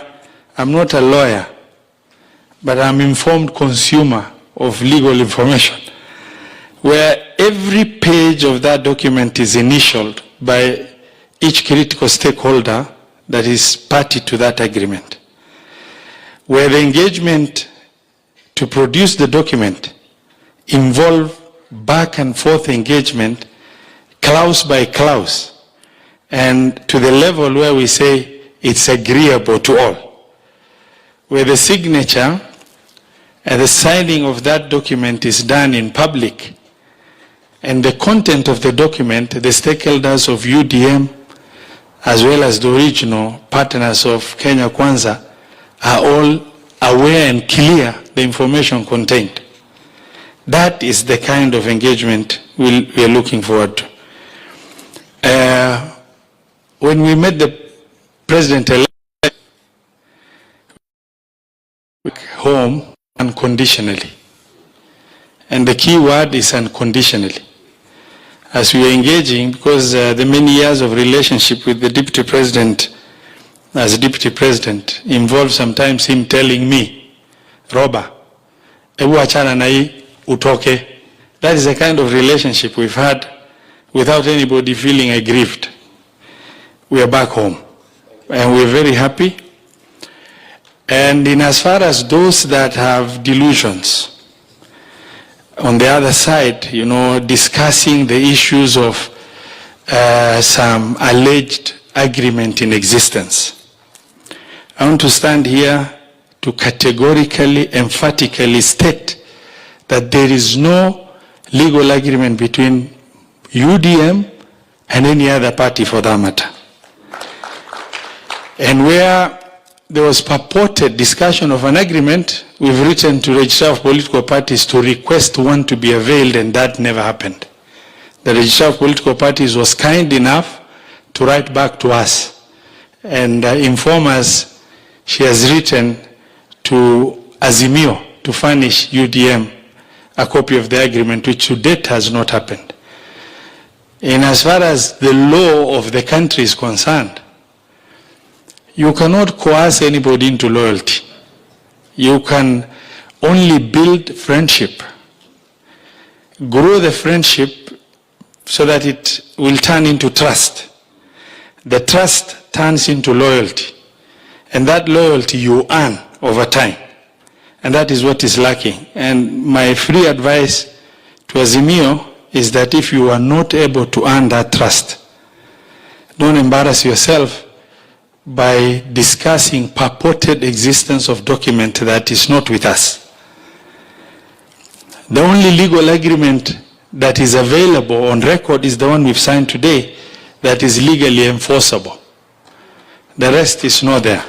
K: I'm not a lawyer, but I'm an informed consumer of legal information, where every page of that document is initialed by each critical stakeholder that is party to that agreement, where the engagement to produce the document involve back and forth engagement, clause by clause, and to the level where we say it's agreeable to all, where the signature and the signing of that document is done in public, and the content of the document, the stakeholders of UDM, as well as the original partners of Kenya Kwanza, are all aware and clear the information contained. That is the kind of engagement we are looking forward to. When we met the president-elect home unconditionally, and the key word is unconditionally. As we are engaging, because the many years of relationship with the deputy president as deputy president involves sometimes him telling me, Roba, ebu achana na hii utoke. That is the kind of relationship we've had without anybody feeling aggrieved. We are back home, and we're very happy. And in as far as those that have delusions, on the other side, you know, discussing the issues of some alleged agreement in existence, I want to stand here to categorically, emphatically state that there is no legal agreement between UDM and any other party for that matter. And where there was purported discussion of an agreement, we've written to the Registrar of Political Parties to request one to be availed, and that never happened. The Registrar of Political Parties was kind enough to write back to us and inform us she has written to Azimio to furnish UDM a copy of the agreement, which to date has not happened. And as far as the law of the country is concerned, you cannot coerce anybody into loyalty. You can only build friendship, grow the friendship so that it will turn into trust. The trust turns into loyalty, and that loyalty you earn over time. And that is what is lacking. And my free advice to Azimio is that if you are not able to earn that trust, don't embarrass yourself by discussing purported existence of document that is not with us. The only legal agreement that is available on record is the one we've signed today that is legally enforceable. The rest is not there.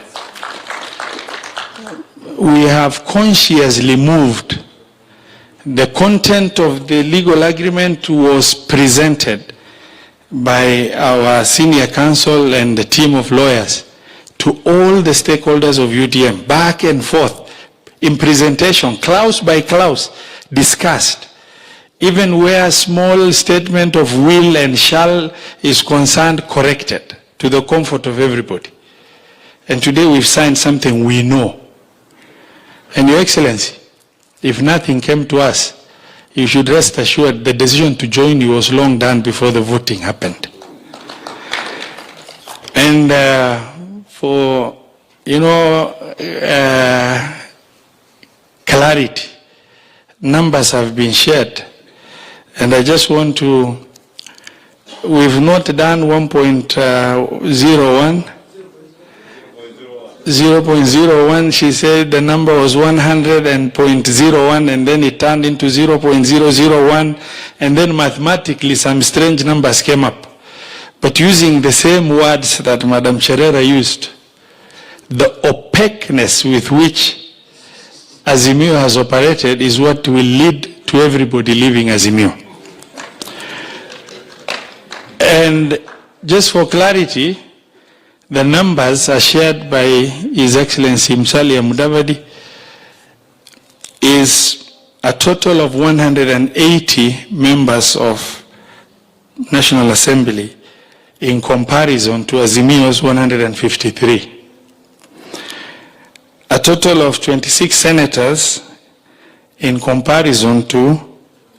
K: We have consciously moved. The content of the legal agreement was presented by our senior counsel and the team of lawyers to all the stakeholders of UDM, back and forth, in presentation, clause by clause, discussed. Even where a small statement of will and shall is concerned, corrected to the comfort of everybody. And today we've signed something we know. And Your Excellency, if nothing came to us, you should rest assured the decision to join you was long done before the voting happened. And for, clarity, numbers have been shared. And I just want to, we've not done 1.01. 0.01, she said the number was 100.01 and then it turned into 0.001 and then mathematically some strange numbers came up. But using the same words that Madam Cherera used, the opaqueness with which Azimio has operated is what will lead to everybody leaving Azimio. And just for clarity, the numbers are shared by His Excellency Musalia Mudavadi is a total of 180 members of National Assembly in comparison to Azimio's 153. A total of 26 senators in comparison to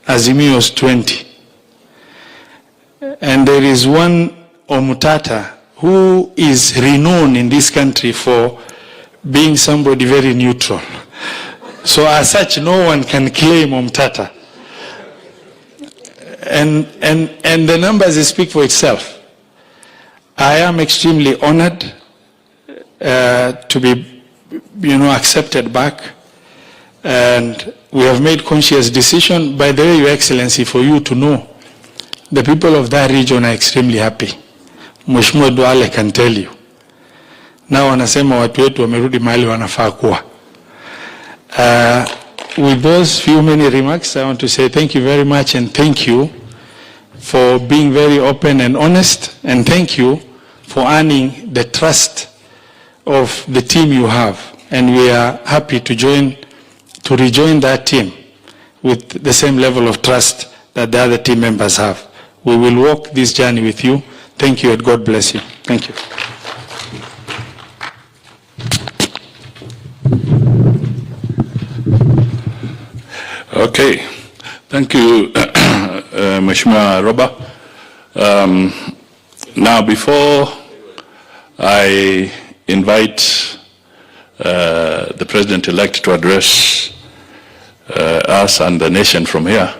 K: Azimio's 20. And there is one Omutata who is renowned in this country for being somebody very neutral. So as such, no one can claim Omtata. And the numbers speak for itself. I am extremely honored to be, accepted back. And we have made conscious decision. By the way, Your Excellency, for you to know, the people of that region are extremely happy. Mheshimiwa Duale can tell you. Now wanasema watu wetu wamerudi mahali wanafaa kuwa. With those few many remarks, I want to say thank you very much and thank you for being very open and honest, and thank you for earning the trust of the team you have. And we are happy to rejoin that team with the same level of trust that the other team members have. We will walk this journey with you. Thank you and God bless you. Thank you.
E: Okay. Thank you, Mheshimiwa Roba. Now, before I invite the President-elect to address us and the nation from here,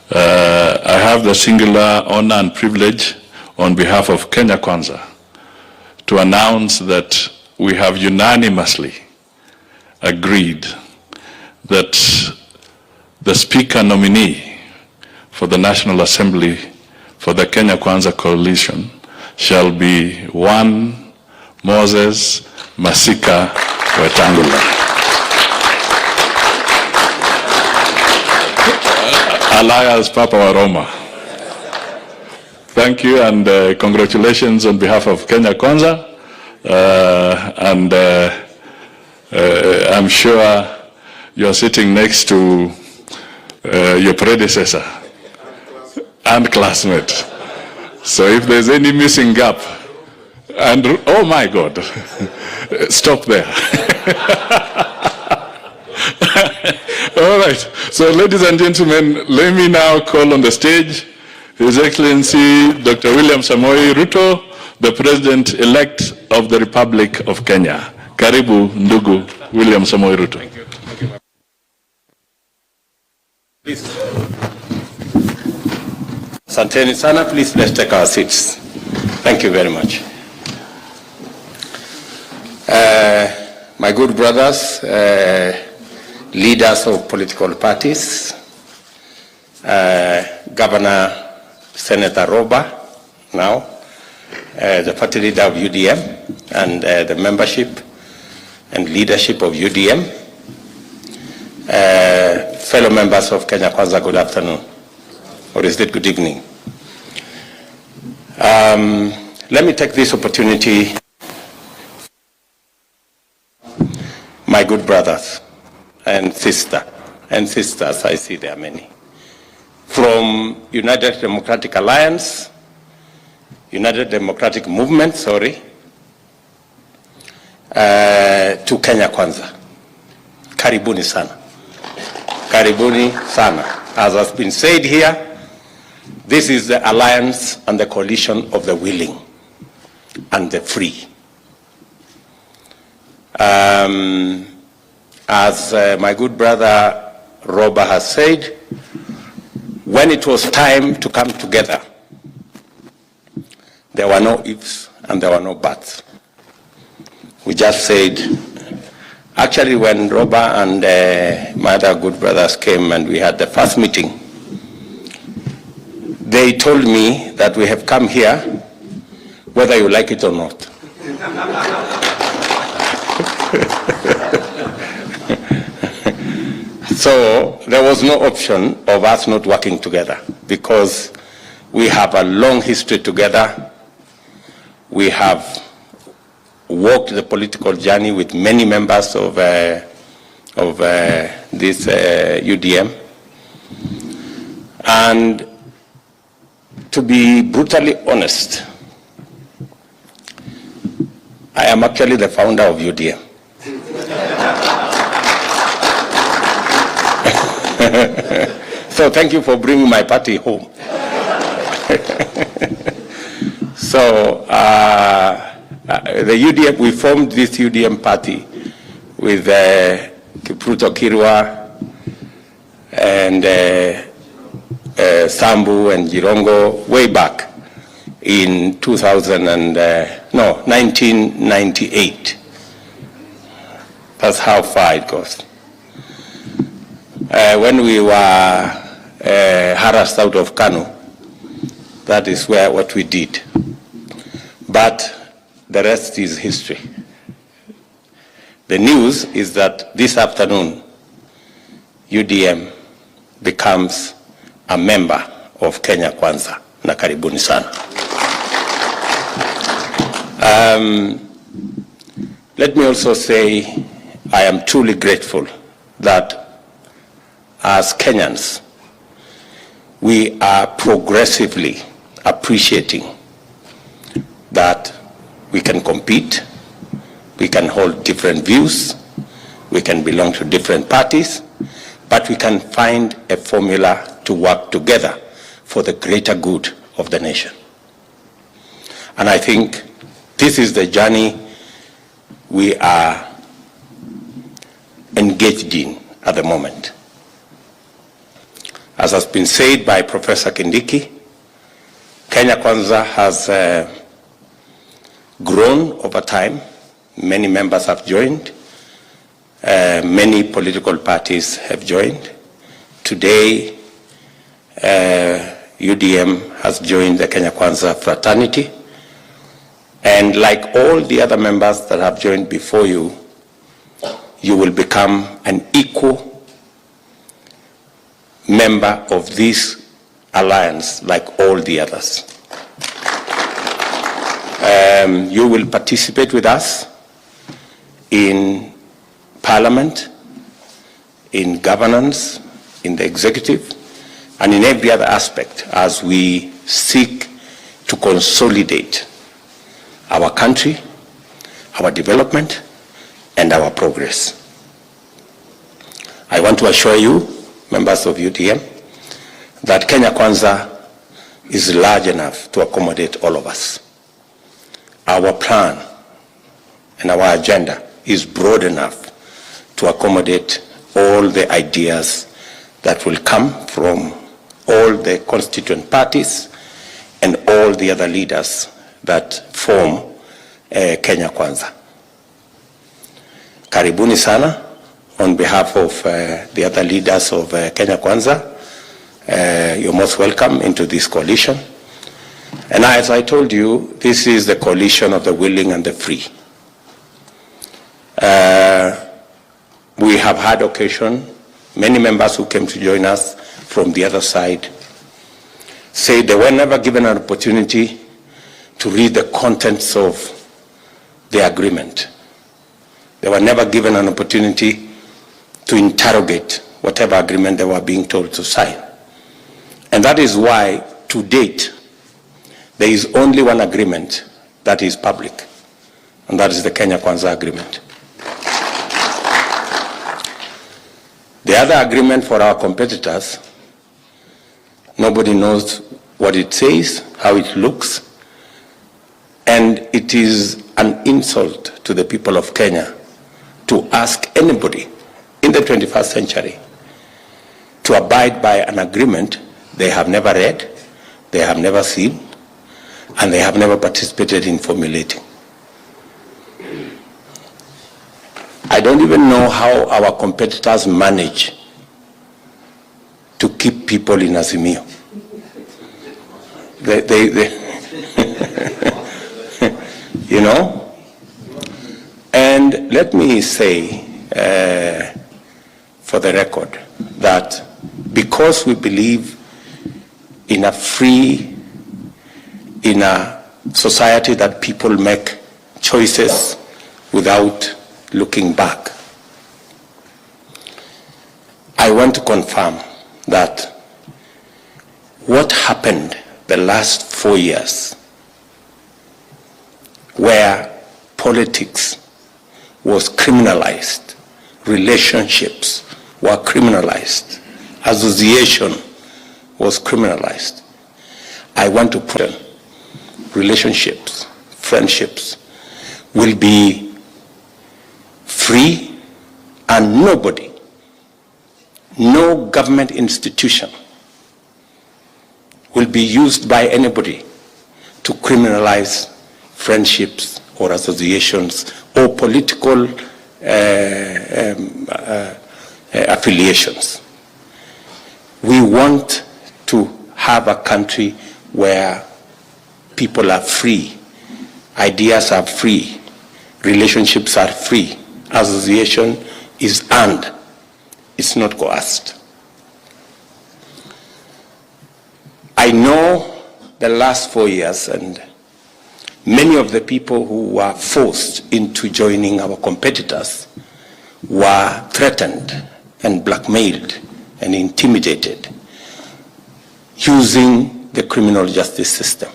E: I have the singular honor and privilege on behalf of Kenya Kwanza to announce that we have unanimously agreed that the Speaker nominee for the National Assembly for the Kenya Kwanza Coalition shall be one Moses Masika Wetangula, alias Papa Waroma. Thank you and congratulations on behalf of Kenya Kwanza. And I'm sure you're sitting next to your predecessor and classmate. So if there's any missing gap, and oh my God, stop there. All right. So ladies and gentlemen, let me now call on the stage His Excellency Dr. William Samoei Ruto, the President-elect of the Republic of Kenya. Karibu, ndugu William Samoei Ruto. Thank you. Thank you.
L: Please. Asanteni sana. Please, let's take our seats. Thank you very much. My good brothers, leaders of political parties, Governor Senator Roba, now, the party leader of UDM, and the membership and leadership of UDM, fellow members of Kenya Kwanza, good afternoon, or is it good evening? Let me take this opportunity, my good brothers and sisters, I see there are many, from United Democratic Alliance, United Democratic Movement, to Kenya Kwanza. Karibuni sana. Karibuni sana. As has been said here, this is the alliance and the coalition of the willing and the free. As my good brother Roba has said, when it was time to come together, there were no ifs and there were no buts. We just said, actually when Roba and my other good brothers came and we had the first meeting, they told me that we have come here whether you like it or not. So there was no option of us not working together because we have a long history together. We have walked the political journey with many members of this UDM. And to be brutally honest, I am actually the founder of UDM. So thank you for bringing my party home. So the UDM, we formed this UDM party with Kipruto Kirwa and Sambu and Jirongo way back in 1998. That's how far it goes. When we were harassed out of Kanu, that is what we did. But the rest is history. The news is that this afternoon, UDM becomes a member of Kenya Kwanza. Na karibuni sana. Let me also say I am truly grateful that as Kenyans, we are progressively appreciating that we can compete, we can hold different views, we can belong to different parties, but we can find a formula to work together for the greater good of the nation. And I think this is the journey we are engaged in at the moment. As has been said by Professor Kindiki, Kenya Kwanza has grown over time. Many members have joined. Many political parties have joined. Today, UDM has joined the Kenya Kwanza fraternity. And like all the other members that have joined before you, you will become an equal member of this alliance like all the others. You will participate with us in parliament, in governance, in the executive, and in every other aspect as we seek to consolidate our country, our development, and our progress. I want to assure you, members of UDM, that Kenya Kwanza is large enough to accommodate all of us. Our plan and our agenda is broad enough to accommodate all the ideas that will come from all the constituent parties and all the other leaders that form Kenya Kwanza. Karibuni sana. On behalf of the other leaders of Kenya Kwanza, you're most welcome into this coalition. And as I told you, this is the coalition of the willing and the free. We have had occasion, many members who came to join us from the other side say they were never given an opportunity to read the contents of the agreement. They were never given an opportunity to interrogate whatever agreement they were being told to sign. And that is why, to date, there is only one agreement that is public, and that is the Kenya Kwanza Agreement. The other agreement for our competitors, nobody knows what it says, how it looks, and it is an insult to the people of Kenya to ask anybody in the 21st century to abide by an agreement they have never read, they have never seen, and they have never participated in formulating. I don't even know how our competitors manage to keep people in Azimio. They you know? And let me say, for the record, that because we believe in a society that people make choices without looking back, I want to confirm that what happened the last 4 years, where politics was criminalized, relationships were criminalized, association was criminalized, I want to put relationships, friendships will be free, and nobody, no government institution will be used by anybody to criminalize friendships or associations or political affiliations. We want to have a country where people are free, ideas are free, relationships are free, association is earned, it's not coerced. I know the last 4 years, and many of the people who were forced into joining our competitors were threatened and blackmailed and intimidated using the criminal justice system.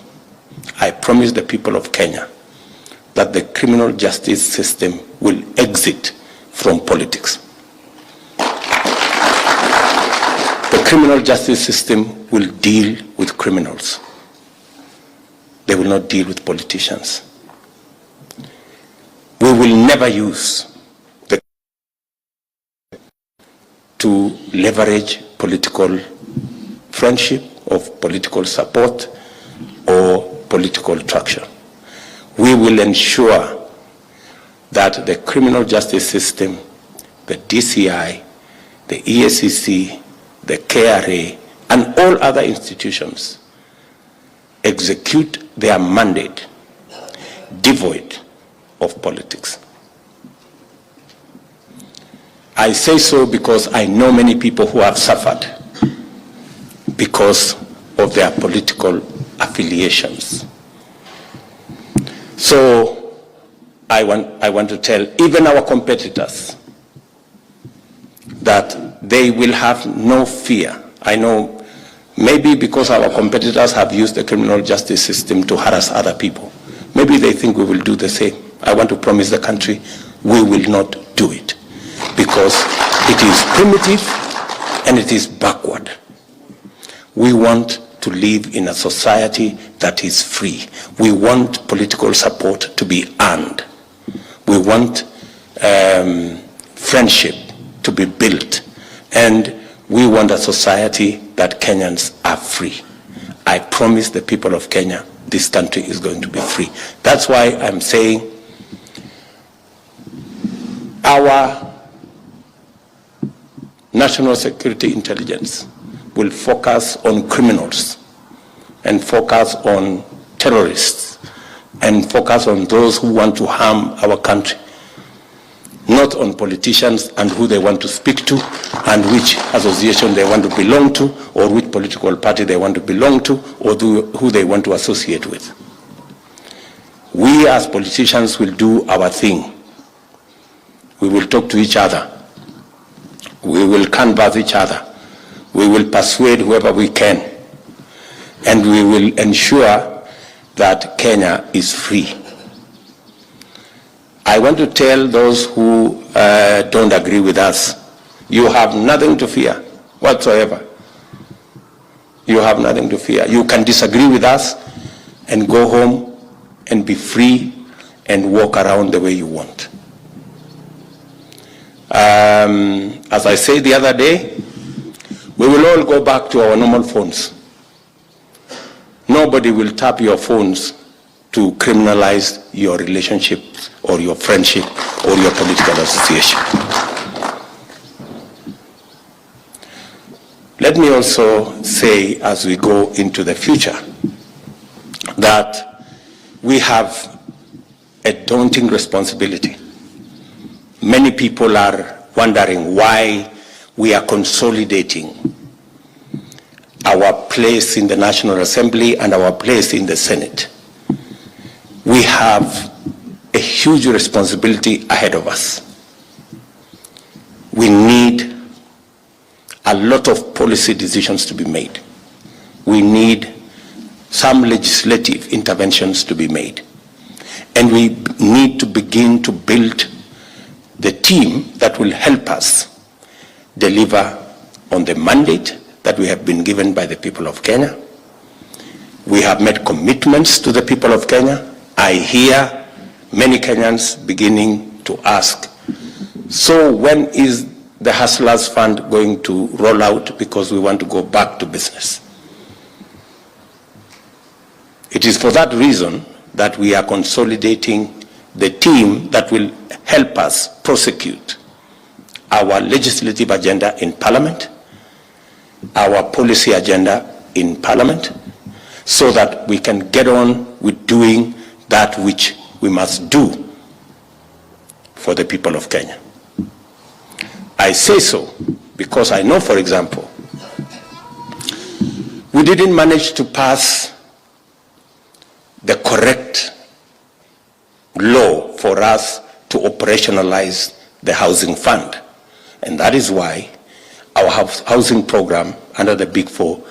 L: I promise the people of Kenya that the criminal justice system will exit from politics. The criminal justice system will deal with criminals. They will not deal with politicians. We will never use to leverage political friendship, of political support, or political traction. We will ensure that the criminal justice system, the DCI, the EACC, the KRA, and all other institutions execute their mandate devoid of politics. I say so because I know many people who have suffered because of their political affiliations. So I want to tell even our competitors that they will have no fear. I know maybe because our competitors have used the criminal justice system to harass other people, maybe they think we will do the same. I want to promise the country we will not do it, because it is primitive and it is backward. We want to live in a society that is free. We want political support to be earned. We want friendship to be built. And we want a society that Kenyans are free. I promise the people of Kenya this country is going to be free. That's why I'm saying our national security intelligence will focus on criminals and focus on terrorists and focus on those who want to harm our country, not on politicians and who they want to speak to and which association they want to belong to or which political party they want to belong to or who they want to associate with. We as politicians will do our thing. We will talk to each other. We will canvass each other. We will persuade whoever we can. And we will ensure that Kenya is free. I want to tell those who don't agree with us You have nothing to fear whatsoever. You have nothing to fear. You can disagree with us and go home and be free and walk around the way you want. As I said the other day, we will all go back to our normal phones. Nobody will tap your phones to criminalize your relationship or your friendship or your political association. Let me also say, as we go into the future, that we have a daunting responsibility. Many people are wondering why we are consolidating our place in the National Assembly and our place in the Senate. We have a huge responsibility ahead of us. We need a lot of policy decisions to be made. We need some legislative interventions to be made. And we need to begin to build the team that will help us deliver on the mandate that we have been given by the people of Kenya. We have made commitments to the people of Kenya. I hear many Kenyans beginning to ask, so when is the Hustlers Fund going to roll out, because we want to go back to business? It is for that reason that we are consolidating the team that will help us prosecute our legislative agenda in Parliament, our policy agenda in Parliament, so that we can get on with doing that which we must do for the people of Kenya. I say so because I know, for example, we didn't manage to pass the correct law for us to operationalize the housing fund. And that is why our housing program under the Big Four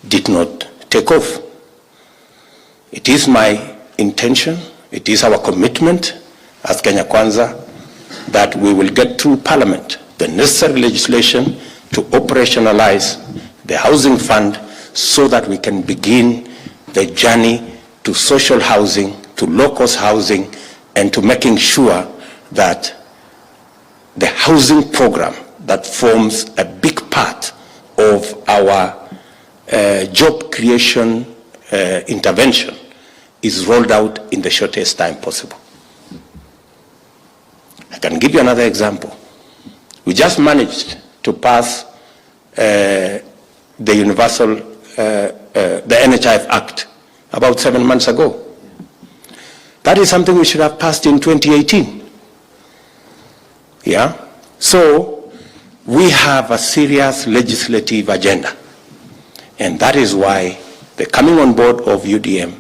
L: did not take off. It is my intention, it is our commitment as Kenya Kwanza that we will get through Parliament the necessary legislation to operationalize the housing fund so that we can begin the journey to social housing, to low-cost housing, and to making sure that the housing program that forms a big part of our job creation intervention is rolled out in the shortest time possible. I can give you another example. We just managed to pass the Universal, the NHIF Act about 7 months ago. That is something we should have passed in 2018. Yeah? So we have a serious legislative agenda. And that is why the coming on board of UDM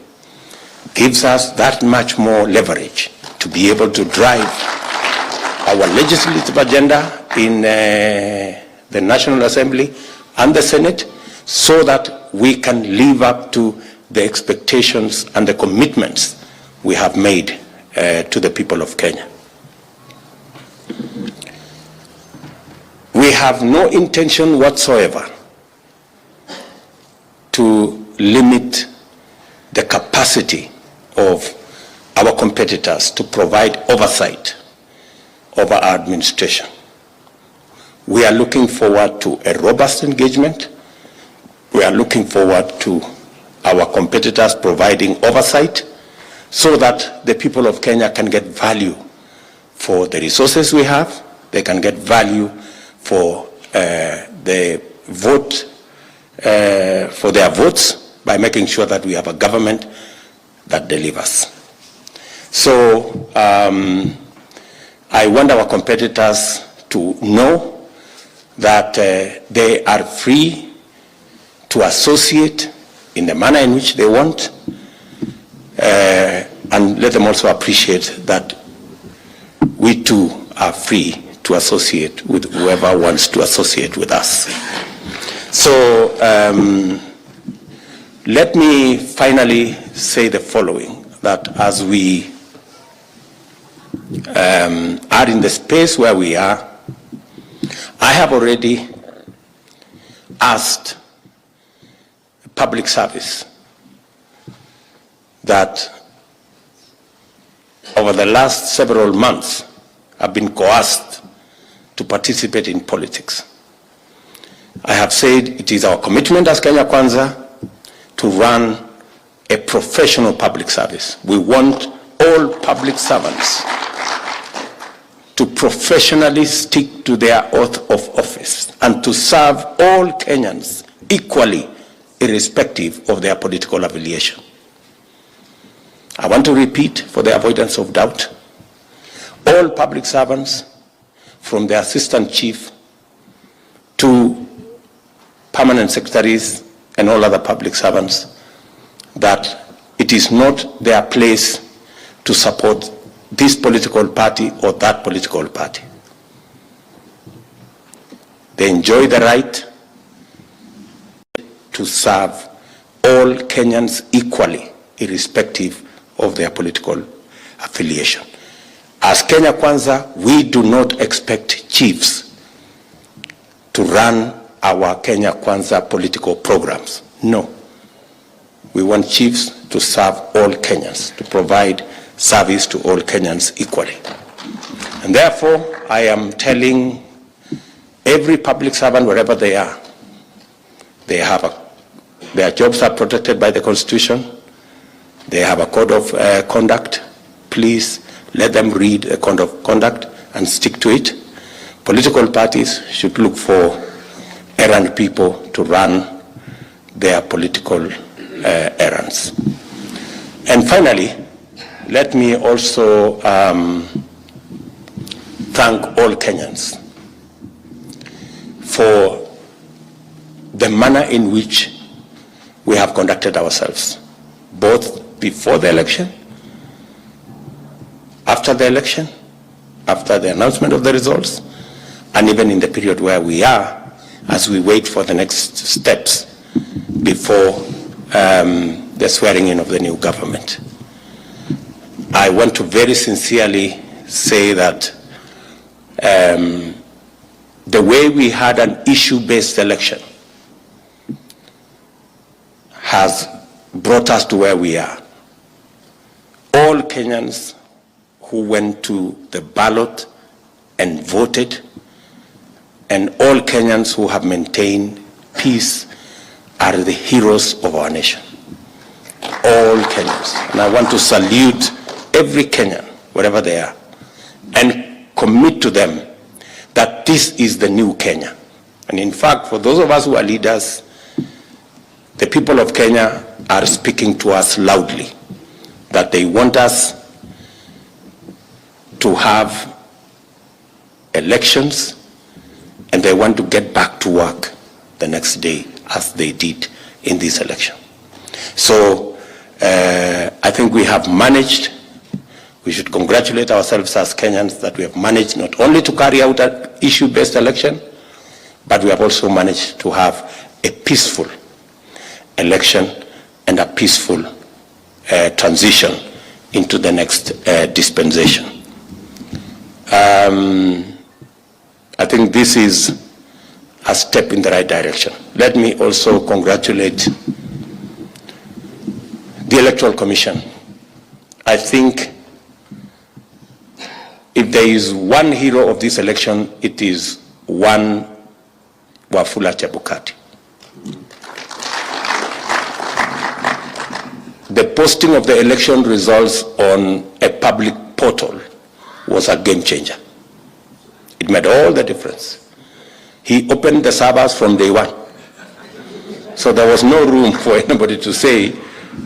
L: gives us that much more leverage to be able to drive our legislative agenda in the National Assembly and the Senate, so that we can live up to the expectations and the commitments we have made to the people of Kenya. We have no intention whatsoever to limit the capacity of our competitors to provide oversight over our administration. We are looking forward to a robust engagement. We are looking forward to our competitors providing oversight so that the people of Kenya can get value for the resources we have. They can get value for the vote, for their votes, by making sure that we have a government that delivers. So I want our competitors to know that they are free to associate in the manner in which they want, and let them also appreciate that we too are free to associate with whoever wants to associate with us. So let me finally say the following, that as we are in the space where we are, I have already asked public service that over the last several months have been coerced to participate in politics. I have said it is our commitment as Kenya Kwanza to run a professional public service. We want all public servants to professionally stick to their oath of office and to serve all Kenyans equally, irrespective of their political affiliation. I want to repeat, for the avoidance of doubt, all public servants, from the assistant chief to permanent secretaries and all other public servants, that it is not their place to support this political party or that political party. They enjoy the right to serve all Kenyans equally, irrespective of their political affiliation. As Kenya Kwanza, we do not expect chiefs to run our Kenya Kwanza political programs. No. We want chiefs to serve all Kenyans, to provide service to all Kenyans equally. And therefore, I am telling every public servant, wherever they are, their jobs are protected by the Constitution. They have a code of conduct. Please let them read the code of conduct and stick to it. Political parties should look for errand people to run their political errands. And finally, let me also thank all Kenyans for the manner in which we have conducted ourselves, both before the election, after the election, after the announcement of the results, and even in the period where we are as we wait for the next steps before the swearing in of the new government. I want to very sincerely say that the way we had an issue-based election has brought us to where we are. All Kenyans who went to the ballot and voted, and all Kenyans who have maintained peace are the heroes of our nation. All Kenyans. And I want to salute every Kenyan, wherever they are, and commit to them that this is the new Kenya. And in fact, for those of us who are leaders, the people of Kenya are speaking to us loudly that they want us to have elections, and they want to get back to work the next day as they did in this election. So I think we have managed. We should congratulate ourselves as Kenyans that we have managed not only to carry out an issue-based election, but we have also managed to have a peaceful election and a peaceful transition into the next dispensation. I think this is a step in the right direction. Let me also congratulate the Electoral Commission. I think if there is one hero of this election, it is one Wafula Chebukati. The posting of the election results on a public portal was a game changer. It made all the difference. He opened the servers from day one. So there was no room for anybody to say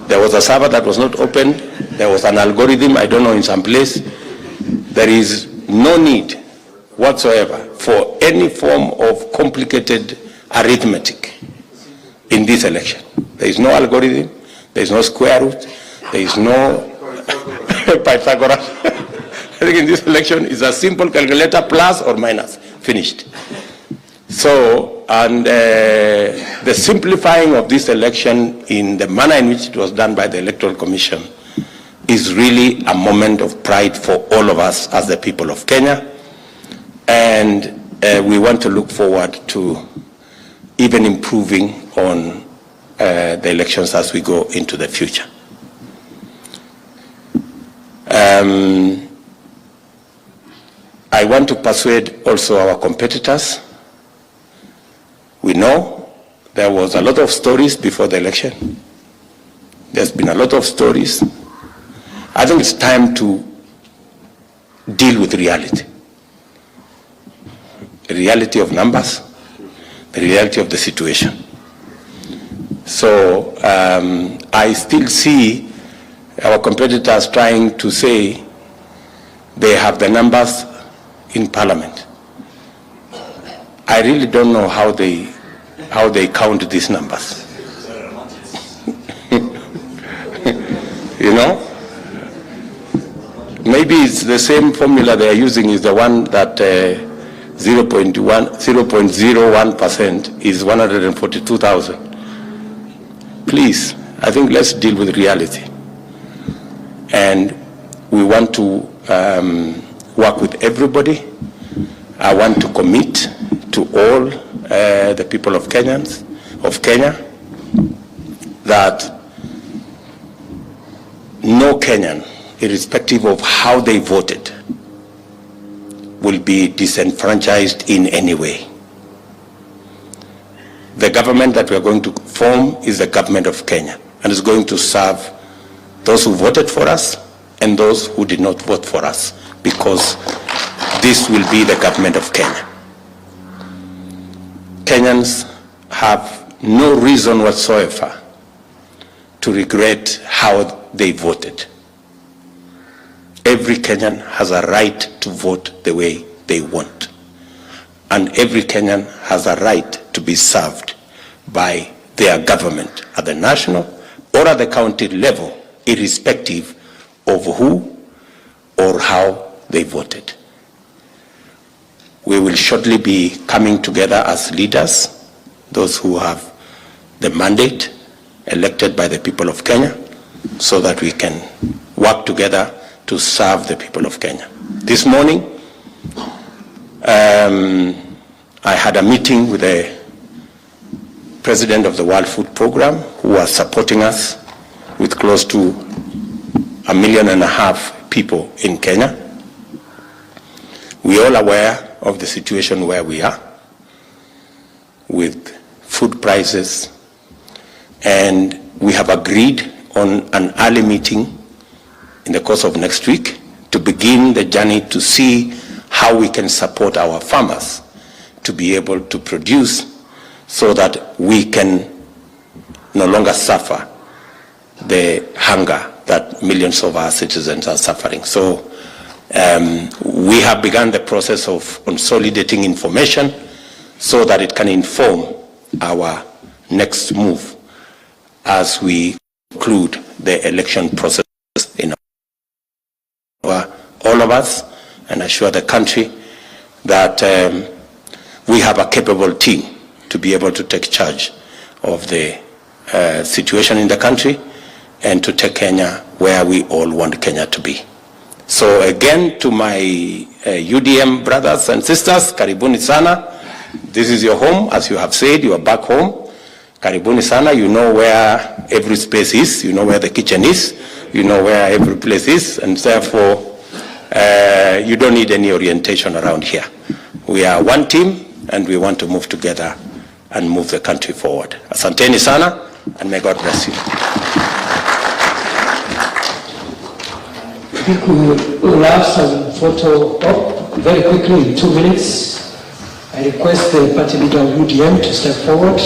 L: there was a server that was not opened, there was an algorithm, I don't know, in some place. There is no need whatsoever for any form of complicated arithmetic in this election. There is no algorithm, there is no square root, there is no Pythagoras. I think in this election it's a simple calculator, plus or minus, finished. So, and the simplifying of this election in the manner in which it was done by the Electoral Commission is really a moment of pride for all of us as the people of Kenya. And we want to look forward to even improving on the elections as we go into the future. I want to persuade also our competitors. We know there was a lot of stories before the election. There's been a lot of stories. I think it's time to deal with reality. The reality of numbers, the reality of the situation. So I still see our competitors trying to say they have the numbers in Parliament. I really don't know how they count these numbers. You know? Maybe it's the same formula they are using is the one that 0.01% is 142,000. Please, I think let's deal with reality. And we want to work with everybody. I want to commit to all the people of Kenya that no Kenyan, irrespective of how they voted, will be disenfranchised in any way. The government that we are going to form is the government of Kenya, and is going to serve those who voted for us and those who did not vote for us, because this will be the government of Kenya. Kenyans have no reason whatsoever to regret how they voted. Every Kenyan has a right to vote the way they want. And every Kenyan has a right to be served by their government at the national or at the county level, irrespective of who or how they voted. We will shortly be coming together as leaders, those who have the mandate elected by the people of Kenya, so that we can work together to serve the people of Kenya. This morning, I had a meeting with the president of the World Food Program, who was supporting us with close to 1.5 million people in Kenya. We are all aware of the situation where we are with food prices, and we have agreed on an early meeting in the course of next week to begin the journey to see how we can support our farmers to be able to produce so that we can no longer suffer the hunger that millions of our citizens are suffering. So we have begun the process of consolidating information so that it can inform our next move as we conclude the election process in all of us, and assure the country that we have a capable team to be able to take charge of the situation in the country and to take Kenya where we all want Kenya to be. So again, to my UDM brothers and sisters, karibuni sana. This is your home. As you have said, you are back home. Karibuni sana. You know where every space is. You know where the kitchen is. You know where every place is. And therefore, you don't need any orientation around here. We are one team, and we want to move together and move the country forward. Asanteni sana, and may God bless you.
B: I think we will have some photo op very quickly in 2 minutes. I request the party leader of UDM to step forward.